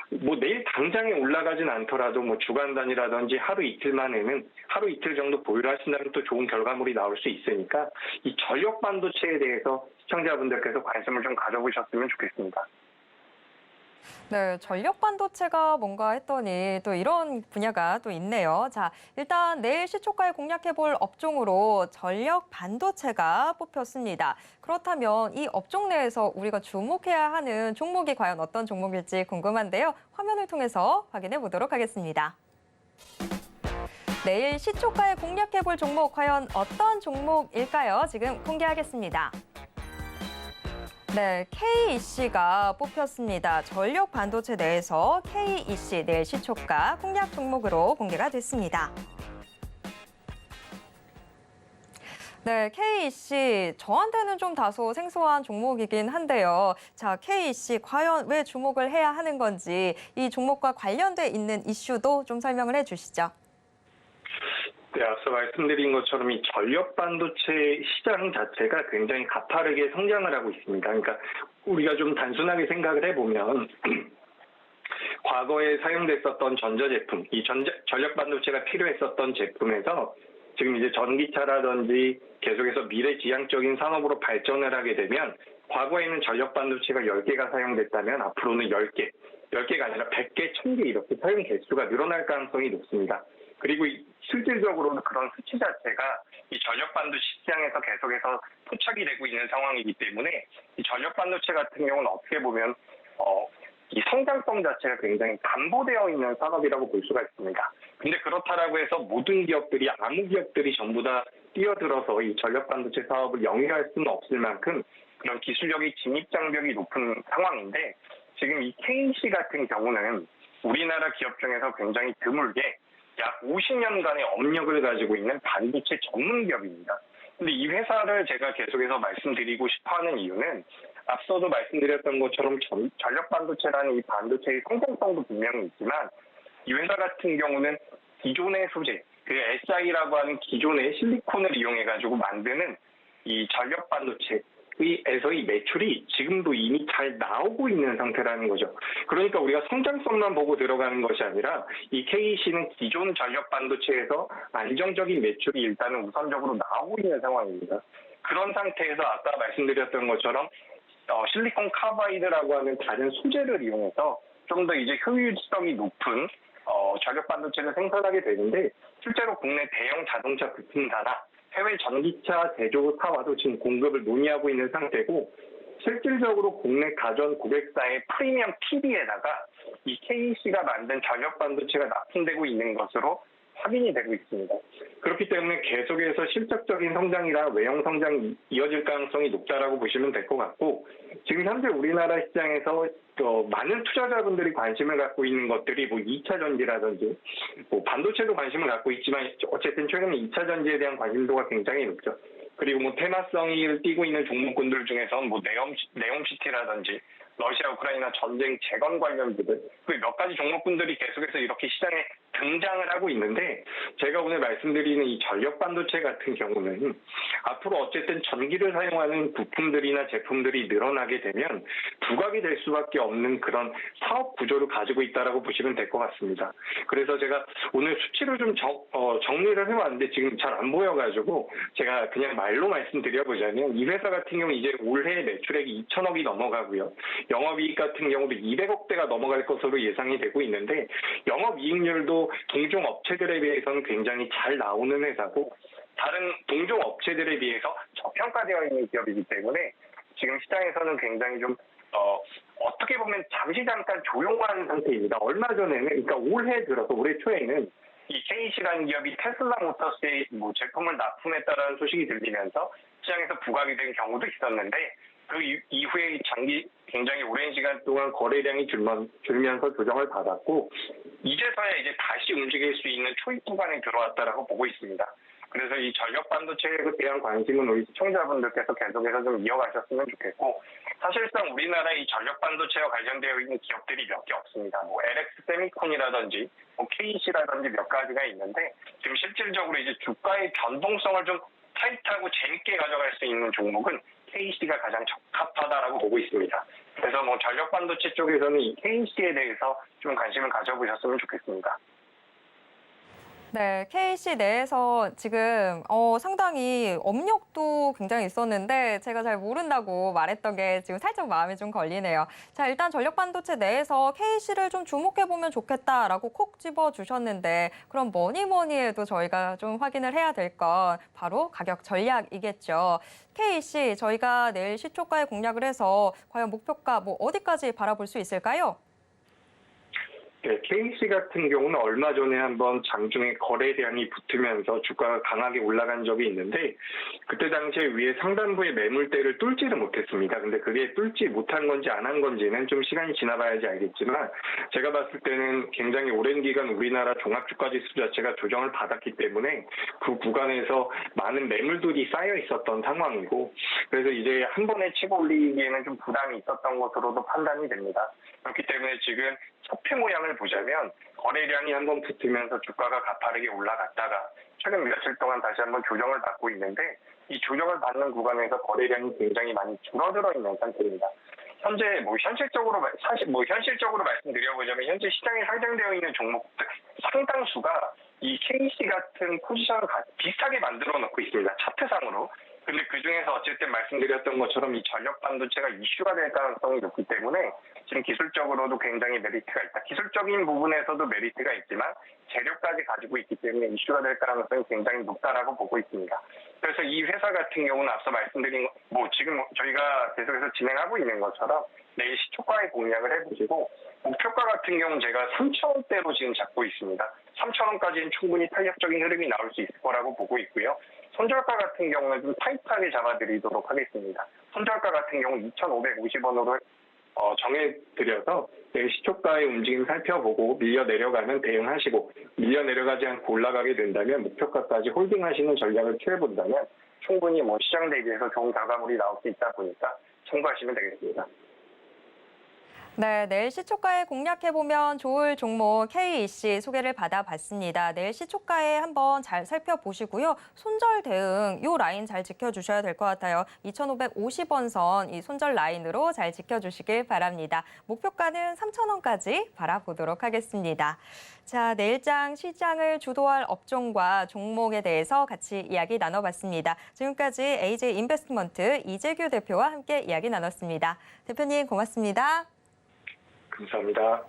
뭐 내일 당장에 올라가진 않더라도 뭐 주간 단위라든지 하루 이틀 정도 보유를 하신다면 또 좋은 결과물이 나올 수 있으니까 이 전력 반도체에 대해서 시청자분들께서 관심을 좀 가져보셨으면 좋겠습니다. 네, 전력 반도체가 뭔가 했더니 또 이런 분야가 또 있네요. 자, 일단 내일 시초가에 공략해볼 업종으로 전력 반도체가 뽑혔습니다. 그렇다면 이 업종 내에서 우리가 주목해야 하는 종목이 과연 어떤 종목일지 궁금한데요. 화면을 통해서 확인해 보도록 하겠습니다. 내일 시초가에 공략해볼 종목 과연 어떤 종목일까요? 지금 공개하겠습니다. 네, KEC가 뽑혔습니다. 전력 반도체 내에서 KEC 내일 시초가 공략 종목으로 공개가 됐습니다. 네, KEC 저한테는 좀 다소 생소한 종목이긴 한데요. 자, KEC 과연 왜 주목을 해야 하는 건지 이 종목과 관련돼 있는 이슈도 좀 설명을 해주시죠. 네, 앞서 말씀드린 것처럼 이 전력 반도체 시장 자체가 굉장히 가파르게 성장을 하고 있습니다. 그러니까 우리가 좀 단순하게 생각을 해보면 과거에 사용됐었던 전자제품, 이 전력 반도체가 필요했었던 제품에서 지금 이제 전기차라든지 계속해서 미래지향적인 산업으로 발전을 하게 되면 과거에는 전력 반도체가 10개가 사용됐다면 앞으로는 10개, 10개가 아니라 100개, 1000개 이렇게 사용 개수가 늘어날 가능성이 높습니다. 그리고 실질적으로는 그런 수치 자체가 이 전력 반도체 시장에서 계속해서 포착이 되고 있는 상황이기 때문에 이 전력 반도체 같은 경우는 어떻게 보면 이 성장성 자체가 굉장히 담보되어 있는 산업이라고 볼 수가 있습니다. 근데 그렇다라고 해서 모든 기업들이 아무 기업들이 전부 다 뛰어들어서 이 전력 반도체 사업을 영위할 수는 없을 만큼 그런 기술력의 진입 장벽이 높은 상황인데 지금 이 KC 같은 경우는 우리나라 기업 중에서 굉장히 드물게 약 50년간의 업력을 가지고 있는 반도체 전문 기업입니다. 근데 이 회사를 제가 계속해서 말씀드리고 싶어하는 이유는 앞서도 말씀드렸던 것처럼 전력 반도체라는 이 반도체의 성장성도 분명히 있지만 이 회사 같은 경우는 기존의 소재, 그 SI라고 하는 기존의 실리콘을 이용해가지고 만드는 이 전력 반도체에서의 매출이 지금도 이미 잘 나오고 있는 상태라는 거죠. 그러니까 우리가 성장성만 보고 들어가는 것이 아니라 이 KEC는 기존 전력 반도체에서 안정적인 매출이 일단은 우선적으로 나오고 있는 상황입니다. 그런 상태에서 아까 말씀드렸던 것처럼 실리콘 카바이드라고 하는 다른 소재를 이용해서 좀 더 이제 효율성이 높은 전력 반도체를 생산하게 되는데 실제로 국내 대형 자동차 부품사나 해외 전기차 제조사와도 지금 공급을 논의하고 있는 상태고 실질적으로 국내 가전 고객사의 프리미엄 TV에다가 이 KEC가 만든 전력 반도체가 납품되고 있는 것으로 확인이 되고 있습니다. 그렇기 때문에 계속해서 실적적인 성장이나 외형 성장이 이어질 가능성이 높다라고 보시면 될 것 같고 지금 현재 우리나라 시장에서 많은 투자자분들이 관심을 갖고 있는 것들이 뭐 2차 전지라든지 뭐 반도체도 관심을 갖고 있지만 어쨌든 최근에 2차 전지에 대한 관심도가 굉장히 높죠. 그리고 뭐 테마성을 띠고 있는 종목군들 중에서는 뭐 네옴시티라든지 러시아 우크라이나 전쟁 재건 관련주들 그 몇 가지 종목군들이 계속해서 이렇게 시장에 등장을 하고 있는데 제가 오늘 말씀드리는 이 전력 반도체 같은 경우는 앞으로 어쨌든 전기를 사용하는 부품들이나 제품들이 늘어나게 되면 부각이 될 수밖에 없는 그런 사업 구조를 가지고 있다라고 보시면 될 것 같습니다. 그래서 제가 오늘 수치를 좀 정리를 해봤는데 지금 잘 안 보여가지고 제가 그냥 말로 말씀드려보자면 이 회사 같은 경우 이제 올해 매출액이 2천억이 넘어가고요. 영업이익 같은 경우도 200억대가 넘어갈 것으로 예상이 되고 있는데 영업이익률도 동종 업체들에 비해서는 굉장히 잘 나오는 회사고 다른 동종 업체들에 비해서 저평가되어 있는 기업이기 때문에 지금 시장에서는 굉장히 좀 어떻게 보면 잠깐 조용한 상태입니다. 얼마 전에는 그러니까 올해 들어서 올해 초에는 이 KEC라는 기업이 테슬라 모터스의 제품을 납품했다라는 소식이 들리면서 시장에서 부각이 된 경우도 있었는데 그 이후에 굉장히 오랜 시간 동안 거래량이 줄면서 조정을 받았고 이제서야 이제 다시 움직일 수 있는 초입 구간에 들어왔다라고 보고 있습니다. 그래서 이 전력 반도체에 대한 관심은 우리 시청자분들께서 계속해서 좀 이어가셨으면 좋겠고 사실상 우리나라의 이 전력 반도체와 관련되어 있는 기업들이 몇 개 없습니다. 뭐 LX 세미콘이라든지 뭐 KEC라든지 몇 가지가 있는데 지금 실질적으로 이제 주가의 변동성을 좀 타이트하고 재밌게 가져갈 수 있는 종목은 KEC가 가장 적합하다라고 보고 있습니다. 그래서 뭐 전력 반도체 쪽에서는 이 KEC에 대해서 좀 관심을 가져보셨으면 좋겠습니다. 네, KC 내에서 지금 상당히 업력도 굉장히 있었는데 제가 잘 모른다고 말했던 게 지금 살짝 마음에 좀 걸리네요. 자, 일단 전력 반도체 내에서 KC를 좀 주목해보면 좋겠다라고 콕 집어주셨는데 그럼 뭐니 해도 저희가 좀 확인을 해야 될 건 바로 가격 전략이겠죠. KC 저희가 내일 시초가에 공략을 해서 과연 목표가 뭐 어디까지 바라볼 수 있을까요? 네, KEC 같은 경우는 얼마 전에 한번 장중에 거래량이 붙으면서 주가가 강하게 올라간 적이 있는데 그때 당시에 위에 상단부의 매물대를 뚫지를 못했습니다. 근데 그게 뚫지 못한 건지 안 한 건지는 좀 시간이 지나봐야지 알겠지만 제가 봤을 때는 굉장히 오랜 기간 우리나라 종합주가지수 자체가 조정을 받았기 때문에 그 구간에서 많은 매물들이 쌓여 있었던 상황이고 그래서 이제 한 번에 치고 올리기에는 좀 부담이 있었던 것으로도 판단이 됩니다. 그렇기 때문에 지금 차트 모양을 보자면 거래량이 한번 붙으면서 주가가 가파르게 올라갔다가 최근 며칠 동안 다시 한번 조정을 받고 있는데 이 조정을 받는 구간에서 거래량이 굉장히 많이 줄어들어 있는 상태입니다. 현재 현실적으로 말씀드려보자면 현재 시장에 상장되어 있는 종목들 상당수가 이 KC 같은 포지션을 비슷하게 만들어 놓고 있습니다. 차트상으로. 근데 그 중에서 어쨌든 말씀드렸던 것처럼 이 전력 반도체가 이슈가 될 가능성이 높기 때문에 지금 기술적으로도 굉장히 메리트가 있다. 기술적인 부분에서도 메리트가 있지만 재료까지 가지고 있기 때문에 이슈가 될 가능성이 굉장히 높다라고 보고 있습니다. 그래서 이 회사 같은 경우는 앞서 말씀드린 지금 저희가 계속해서 진행하고 있는 것처럼 내일 시초가의 공략을 해보시고 목표가 같은 경우는 제가 3,000원대로 지금 잡고 있습니다. 3,000원까지는 충분히 탄력적인 흐름이 나올 수 있을 거라고 보고 있고요. 손절가 같은 경우는 좀 타이트하게 잡아드리도록 하겠습니다. 손절가 같은 경우 2,550원으로 정해드려서 내일 시초가의 움직임 살펴보고 밀려 내려가면 대응하시고 밀려 내려가지 않고 올라가게 된다면 목표가까지 홀딩하시는 전략을 취해본다면 충분히 시장 대비해서 좋은 결과물이 나올 수 있다 보니까 참고하시면 되겠습니다. 네, 내일 시초가에 공략해보면 좋을 종목 KEC 소개를 받아봤습니다. 내일 시초가에 한번 잘 살펴보시고요. 손절 대응, 이 라인 잘 지켜주셔야 될 것 같아요. 2,550원 선 이 손절 라인으로 잘 지켜주시길 바랍니다. 목표가는 3,000원까지 바라보도록 하겠습니다. 자, 내일장 시장을 주도할 업종과 종목에 대해서 같이 이야기 나눠봤습니다. 지금까지 AJ 인베스트먼트 이재규 대표와 함께 이야기 나눴습니다. 대표님 고맙습니다. 감사합니다.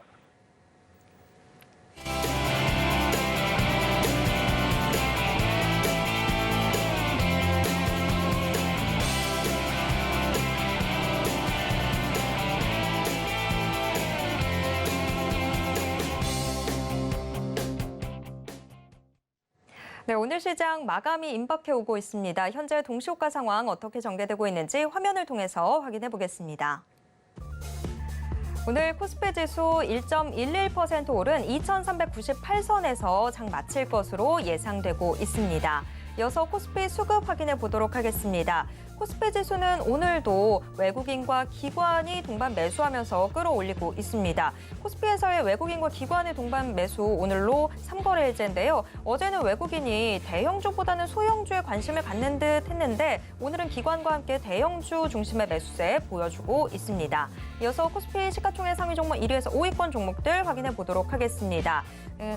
네, 오늘 시장 마감이 임박해 오고 있습니다. 현재 동시호가 상황 어떻게 전개되고 있는지 화면을 통해서 확인해 보겠습니다. 오늘 코스피 지수 1.11% 오른 2,398선에서 장 마칠 것으로 예상되고 있습니다. 이어서 코스피 수급 확인해 보도록 하겠습니다. 코스피 지수는 오늘도 외국인과 기관이 동반 매수하면서 끌어올리고 있습니다. 코스피에서의 외국인과 기관의 동반 매수 오늘로 3거래일째인데요. 어제는 외국인이 대형주보다는 소형주에 관심을 갖는 듯 했는데 오늘은 기관과 함께 대형주 중심의 매수세 보여주고 있습니다. 이어서 코스피 시가총액 상위 종목 1위에서 5위권 종목들 확인해 보도록 하겠습니다.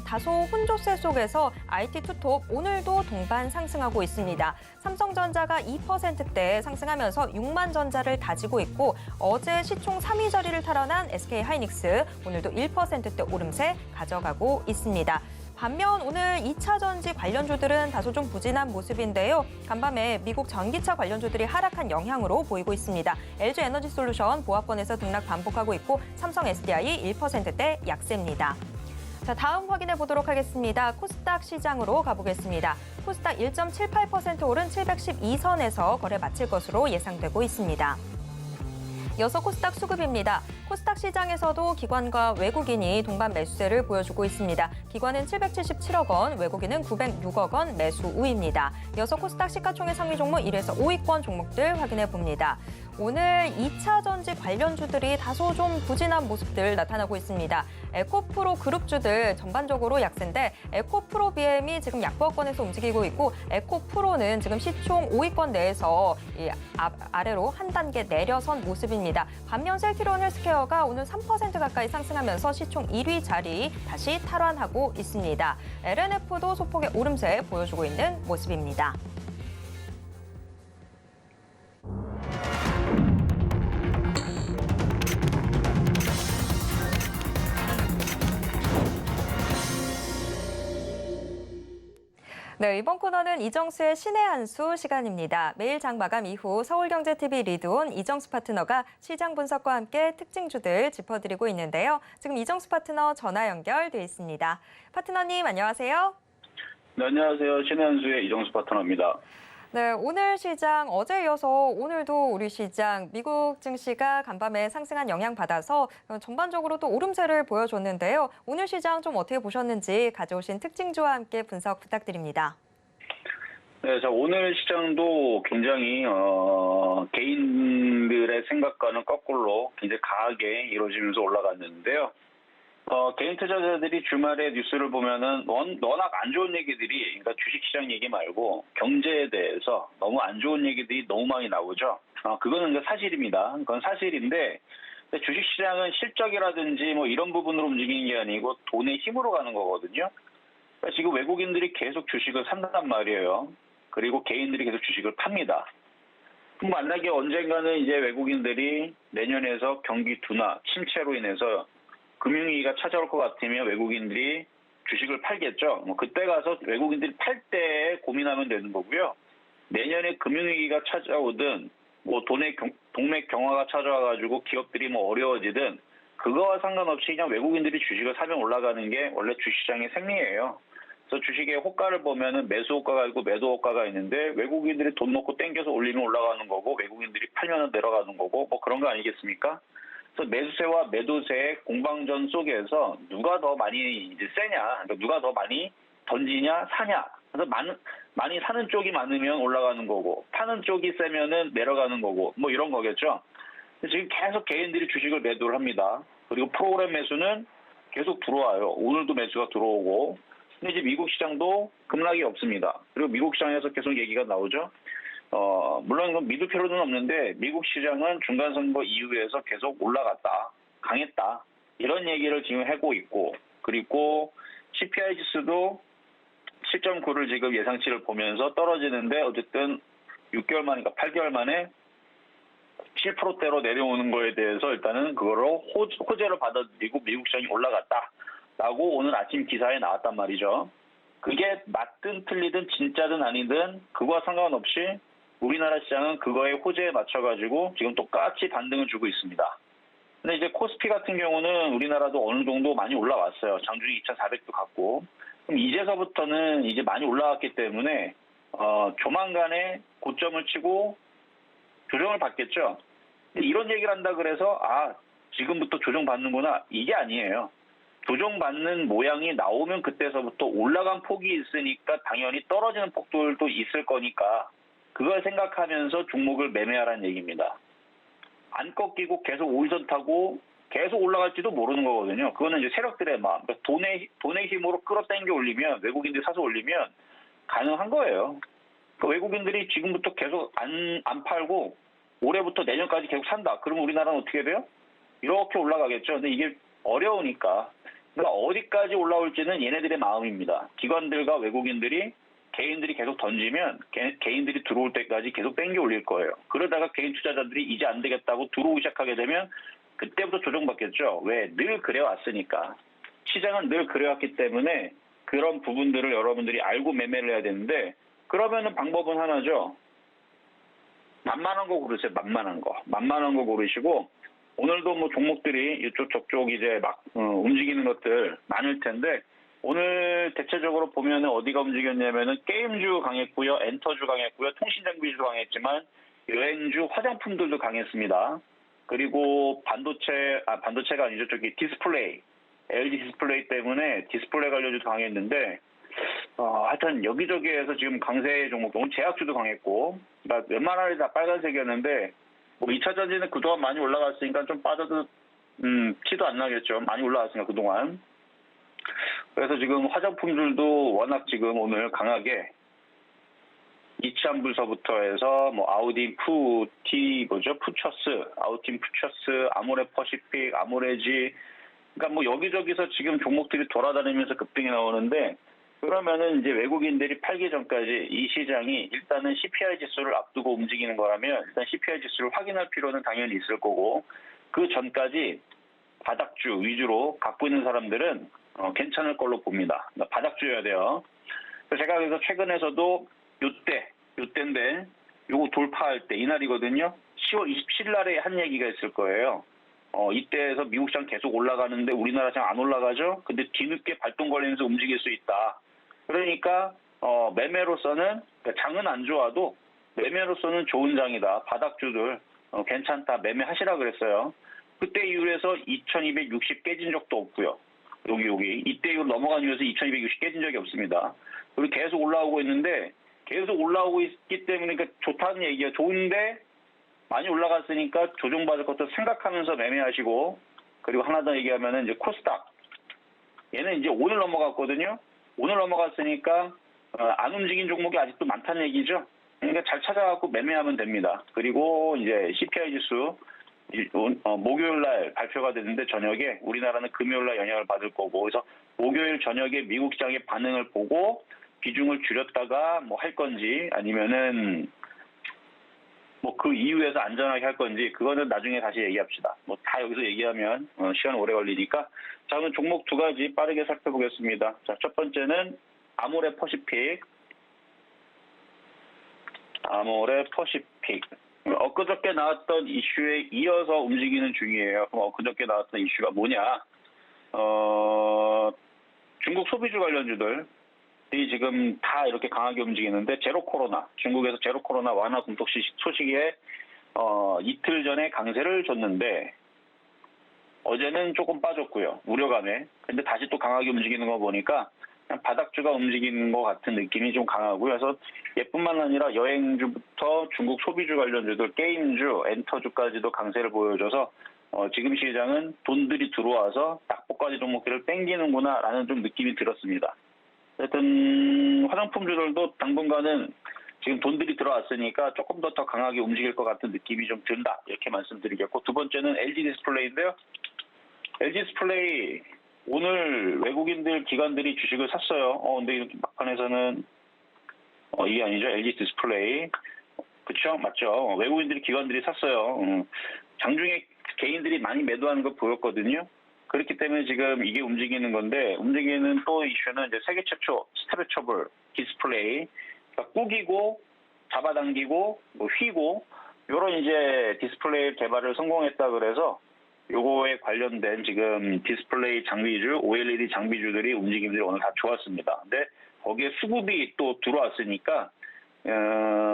다소 혼조세 속에서 IT 투톱 오늘도 동반 상승하고 있습니다. 삼성전자가 2%대 상승하면서 6만 전자를 다지고 있고 어제 시총 3위 자리를 탈환한 SK하이닉스 오늘도 1%대 오름세 가져가고 있습니다. 반면 오늘 2차 전지 관련주들은 다소 좀 부진한 모습인데요. 간밤에 미국 전기차 관련주들이 하락한 영향으로 보이고 있습니다. LG에너지솔루션 보합권에서 등락 반복하고 있고 삼성 SDI 1%대 약세입니다. 자, 다음 확인해 보도록 하겠습니다. 코스닥 시장으로 가보겠습니다. 코스닥 1.78% 오른 712선에서 거래 마칠 것으로 예상되고 있습니다. 이어서 코스닥 수급입니다. 코스닥 시장에서도 기관과 외국인이 동반 매수세를 보여주고 있습니다. 기관은 777억 원, 외국인은 906억 원 매수 우입니다. 이어서 코스닥 시가총액 상위 종목 1위에서 5위권 종목들 확인해 봅니다. 오늘 2차 전지 관련주들이 다소 좀 부진한 모습들 나타나고 있습니다. 에코프로 그룹주들 전반적으로 약세인데 에코프로 BM이 지금 약보합권에서 움직이고 있고 에코프로는 지금 시총 5위권 내에서 아래로 한 단계 내려선 모습입니다. 반면 셀트리온 헬스케어가 오늘 3% 가까이 상승하면서 시총 1위 자리 다시 탈환하고 있습니다. LNF도 소폭의 오름세 보여주고 있는 모습입니다. 네, 이번 코너는 이정수의 신의 한 수 시간입니다. 매일 장 마감 이후 서울경제TV 리드온 이정수 파트너가 시장 분석과 함께 특징주들 짚어드리고 있는데요. 지금 이정수 파트너 전화 연결돼 있습니다. 파트너님 안녕하세요. 네, 안녕하세요. 신의 한 수의 이정수 파트너입니다. 네, 오늘 시장 어제 이어서 오늘도 우리 시장 미국 증시가 간밤에 상승한 영향 받아서 전반적으로 또 오름세를 보여줬는데요. 오늘 시장 좀 어떻게 보셨는지 가져오신 특징주와 함께 분석 부탁드립니다. 네, 자 오늘 시장도 굉장히 개인들의 생각과는 거꾸로 굉장히 강하게 이루어지면서 올라갔는데요. 개인 투자자들이 주말에 뉴스를 보면은 워낙 안 좋은 얘기들이, 그러니까 주식시장 얘기 말고 경제에 대해서 너무 안 좋은 얘기들이 너무 많이 나오죠. 그거는 이제 사실입니다. 그건 사실인데, 근데 주식시장은 실적이라든지 뭐 이런 부분으로 움직이는 게 아니고 돈의 힘으로 가는 거거든요. 그러니까 지금 외국인들이 계속 주식을 산단 말이에요. 그리고 개인들이 계속 주식을 팝니다. 그럼 만약에 언젠가는 이제 외국인들이 내년에서 경기 둔화, 침체로 인해서 금융위기가 찾아올 것 같으면 외국인들이 주식을 팔겠죠. 뭐 그때 가서 외국인들이 팔 때 고민하면 되는 거고요. 내년에 금융위기가 찾아오든 뭐 동맥 경화가 찾아와가지고 기업들이 뭐 어려워지든 그거와 상관없이 그냥 외국인들이 주식을 사면 올라가는 게 원래 주식시장의 생리예요. 그래서 주식의 호가를 보면은 매수 호가가 있고 매도 호가가 있는데 외국인들이 돈 놓고 땡겨서 올리면 올라가는 거고 외국인들이 팔면 내려가는 거고 뭐 그런 거 아니겠습니까? 그래서 매수세와 매도세의 공방전 속에서 누가 더 많이 이제 세냐, 그러니까 누가 더 많이 던지냐, 사냐. 그래서 많이 사는 쪽이 많으면 올라가는 거고, 파는 쪽이 세면은 내려가는 거고, 뭐 이런 거겠죠. 지금 계속 개인들이 주식을 매도를 합니다. 그리고 프로그램 매수는 계속 들어와요. 오늘도 매수가 들어오고. 근데 이제 미국 시장도 급락이 없습니다. 그리고 미국 시장에서 계속 얘기가 나오죠. 물론 이건 믿을 필요는 없는데 미국 시장은 중간선거 이후에서 계속 올라갔다, 강했다 이런 얘기를 지금 하고 있고 그리고 CPI 지수도 7.9를 지금 예상치를 보면서 떨어지는데 어쨌든 6개월 만이니까 8개월 만에 7%대로 내려오는 거에 대해서 일단은 그거로 호재로 받아들이고 미국 시장이 올라갔다라고 오늘 아침 기사에 나왔단 말이죠. 그게 맞든 틀리든 진짜든 아니든 그거와 상관없이 우리나라 시장은 그거에 호재에 맞춰가지고 지금 똑같이 반등을 주고 있습니다. 근데 이제 코스피 같은 경우는 우리나라도 어느 정도 많이 올라왔어요. 장중에 2,400도 갔고. 그럼 이제서부터는 이제 많이 올라왔기 때문에, 조만간에 고점을 치고 조정을 받겠죠. 근데 이런 얘기를 한다 그래서, 지금부터 조정받는구나. 이게 아니에요. 조정받는 모양이 나오면 그때서부터 올라간 폭이 있으니까 당연히 떨어지는 폭들도 있을 거니까 그걸 생각하면서 종목을 매매하라는 얘기입니다. 안 꺾이고 계속 오일선 타고 계속 올라갈지도 모르는 거거든요. 그거는 이제 세력들의 마음, 그러니까 돈의 힘으로 끌어당겨 올리면 외국인들이 사서 올리면 가능한 거예요. 그러니까 외국인들이 지금부터 계속 안 팔고 올해부터 내년까지 계속 산다. 그러면 우리나라는 어떻게 돼요? 이렇게 올라가겠죠. 근데 이게 어려우니까. 그러니까 어디까지 올라올지는 얘네들의 마음입니다. 기관들과 외국인들이 개인들이 계속 던지면 개인들이 들어올 때까지 계속 땡겨 올릴 거예요. 그러다가 개인 투자자들이 이제 안 되겠다고 들어오기 시작하게 되면 그때부터 조정받겠죠. 왜? 늘 그래왔으니까. 시장은 늘 그래왔기 때문에 그런 부분들을 여러분들이 알고 매매를 해야 되는데 그러면은 방법은 하나죠. 만만한 거 고르세요. 만만한 거 고르시고 오늘도 뭐 종목들이 이쪽 저쪽 이제 막 움직이는 것들 많을 텐데 오늘 대체적으로 보면은 어디가 움직였냐면은 게임주 강했고요, 엔터주 강했고요, 통신장비주도 강했지만 여행주, 화장품들도 강했습니다. 그리고 반도체가 아니죠, 저기 디스플레이, LG 디스플레이 때문에 디스플레이 관련주도 강했는데 하여튼 여기저기에서 지금 강세 종목, 오늘 제약주도 강했고, 그러니까 웬만하면 다 빨간색이었는데 뭐 2차 전지는 그동안 많이 올라갔으니까 좀 빠져도 티도 안 나겠죠. 많이 올라갔으니까 그동안. 그래서 지금 화장품들도 워낙 지금 오늘 강하게 이치안불서부터 해서 뭐 아우딘 푸처스, 아우딘 푸처스, 아모레 퍼시픽, 아모레지, 그러니까 뭐 여기저기서 지금 종목들이 돌아다니면서 급등이 나오는데 그러면은 이제 외국인들이 팔기 전까지 이 시장이 일단은 CPI 지수를 앞두고 움직이는 거라면 일단 CPI 지수를 확인할 필요는 당연히 있을 거고 그 전까지 바닥주 위주로 갖고 있는 사람들은 괜찮을 걸로 봅니다. 그러니까 바닥주여야 돼요. 제가 그래서 최근에서도 요때인데 요거 돌파할 때 이날이거든요. 10월 27일 날에 한 얘기가 있을 거예요. 이때에서 미국 시장 계속 올라가는데 우리나라 시장 안 올라가죠. 근데 뒤늦게 발동 걸리면서 움직일 수 있다. 그러니까 매매로서는 그러니까 장은 안 좋아도 매매로서는 좋은 장이다. 바닥주들 괜찮다. 매매하시라 그랬어요. 그때 이후로 해서 2260 깨진 적도 없고요. 여기 이때 이후로 넘어간 이후에서 2260 깨진 적이 없습니다. 그리고 계속 올라오고 있는데 계속 올라오고 있기 때문에 그러니까 좋다는 얘기예요. 좋은데 많이 올라갔으니까 조정받을 것도 생각하면서 매매하시고 그리고 하나 더 얘기하면은 이제 코스닥 얘는 이제 오늘 넘어갔거든요. 오늘 넘어갔으니까 안 움직인 종목이 아직도 많다는 얘기죠. 그러니까 잘 찾아갖고 매매하면 됩니다. 그리고 이제 CPI 지수 목요일 날 발표가 됐는데 저녁에 우리나라는 금요일 날 영향을 받을 거고, 그래서 목요일 저녁에 미국 시장의 반응을 보고 비중을 줄였다가 뭐 할 건지 아니면은 뭐 그 이후에서 안전하게 할 건지 그거는 나중에 다시 얘기합시다. 뭐 다 여기서 얘기하면 시간 오래 걸리니까. 자, 그럼 종목 두 가지 빠르게 살펴보겠습니다. 자, 첫 번째는 아모레 퍼시픽. 엊그저께 나왔던 이슈에 이어서 움직이는 중이에요. 그럼 엊그저께 나왔던 이슈가 뭐냐? 중국 소비주 관련주들 이 지금 다 이렇게 강하게 움직이는데, 제로 코로나, 중국에서 제로 코로나 완화 공폭 소식에 이틀 전에 강세를 줬는데 어제는 조금 빠졌고요. 우려감에. 근데 다시 또 강하게 움직이는 거 보니까 그냥 바닥주가 움직이는 것 같은 느낌이 좀 강하고요. 그래서 얘뿐만 아니라 여행주부터 중국 소비주 관련주들, 게임주, 엔터주까지도 강세를 보여줘서 지금 시장은 돈들이 들어와서 낙폭까지 종목들을 땡기는구나라는 좀 느낌이 들었습니다. 하여튼 화장품주들도 당분간은 지금 돈들이 들어왔으니까 조금 더 강하게 움직일 것 같은 느낌이 좀 든다, 이렇게 말씀드리겠고, 두 번째는 LG 디스플레이인데요. LG 디스플레이 오늘 외국인들 기관들이 주식을 샀어요. 근데 이렇게 막판에서는 이게 아니죠. LG 디스플레이. 그쵸? 맞죠. 외국인들이 기관들이 샀어요. 장중에 개인들이 많이 매도하는 거 보였거든요. 그렇기 때문에 지금 이게 움직이는 건데, 움직이는 또 이슈는 이제 세계 최초 스트레쳐블 디스플레이. 그러니까 꾸기고 잡아당기고 휘고 요런 이제 디스플레이 개발을 성공했다 그래서 요거에 관련된 지금 디스플레이 장비주, OLED 장비주들이 움직임들이 오늘 다 좋았습니다. 근데 거기에 수급이 또 들어왔으니까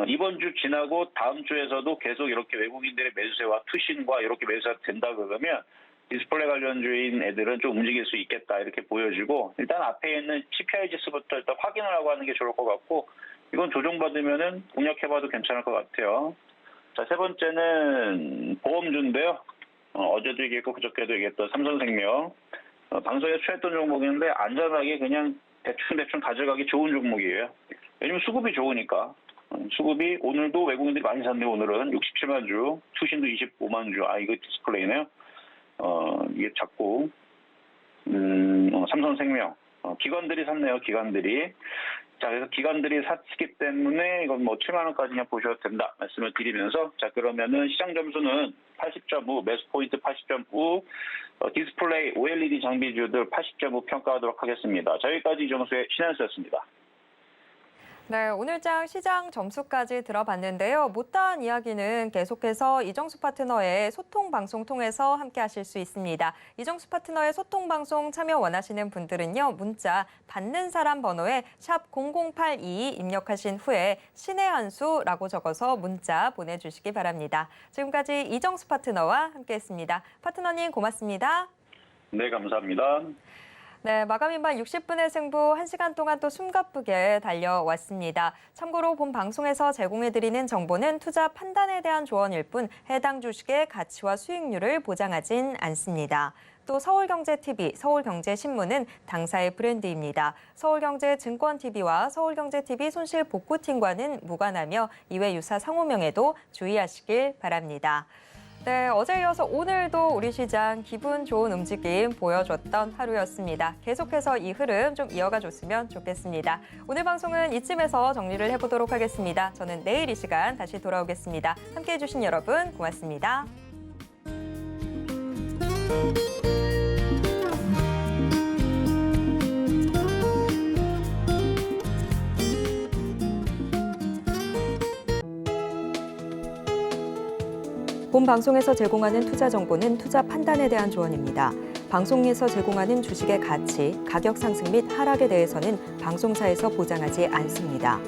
이번 주 지나고 다음 주에서도 계속 이렇게 외국인들의 매수세와 투신과 이렇게 매수가 된다 그러면 디스플레이 관련주인 애들은 좀 움직일 수 있겠다, 이렇게 보여지고, 일단 앞에 있는 CPI 지수부터 일단 확인을 하고 하는 게 좋을 것 같고, 이건 조정받으면은 공략해봐도 괜찮을 것 같아요. 자, 세 번째는 보험주인데요. 어제도 얘기했고 그저께도 얘기했던 삼성생명. 방송에 취했던 종목인데 안전하게 그냥 대충 가져가기 좋은 종목이에요. 왜냐면 수급이 좋으니까. 수급이 오늘도 외국인들이 많이 샀네요. 오늘은 67만 주, 투신도 25만 주. 이거 디스플레이네요. 이게 자꾸 삼성생명 기관들이 샀네요. 기관들이. 자, 그래서 기관들이 샀기 때문에 이건 뭐 7만 원까지 그냥 보셔도 된다 말씀을 드리면서, 자, 그러면은 시장 점수는 80.5, 매수 포인트 80.5, 디스플레이 OLED 장비주들 80.5 평가하도록 하겠습니다. 자, 여기까지 이정수의 신한수였습니다. 네, 오늘장 시장 점수까지 들어봤는데요. 못다한 이야기는 계속해서 이정수 파트너의 소통 방송 통해서 함께 하실 수 있습니다. 이정수 파트너의 소통 방송 참여 원하시는 분들은요, 문자 받는 사람 번호에 샵 0082 입력하신 후에 신의 한 수라고 적어서 문자 보내주시기 바랍니다. 지금까지 이정수 파트너와 함께했습니다. 파트너님 고맙습니다. 네, 감사합니다. 네, 마감인반 60분의 승부 1시간 동안 또 숨가쁘게 달려왔습니다. 참고로 본 방송에서 제공해드리는 정보는 투자 판단에 대한 조언일 뿐 해당 주식의 가치와 수익률을 보장하진 않습니다. 또 서울경제TV, 서울경제신문은 당사의 브랜드입니다. 서울경제증권TV와 서울경제TV 손실복구팀과는 무관하며 이외 유사 상호명에도 주의하시길 바랍니다. 네, 어제 이어서 오늘도 우리 시장 기분 좋은 움직임 보여줬던 하루였습니다. 계속해서 이 흐름 좀 이어가 줬으면 좋겠습니다. 오늘 방송은 이쯤에서 정리를 해보도록 하겠습니다. 저는 내일 이 시간 다시 돌아오겠습니다. 함께해 주신 여러분 고맙습니다. 본 방송에서 제공하는 투자 정보는 투자 판단에 대한 조언입니다. 방송에서 제공하는 주식의 가치, 가격 상승 및 하락에 대해서는 방송사에서 보장하지 않습니다.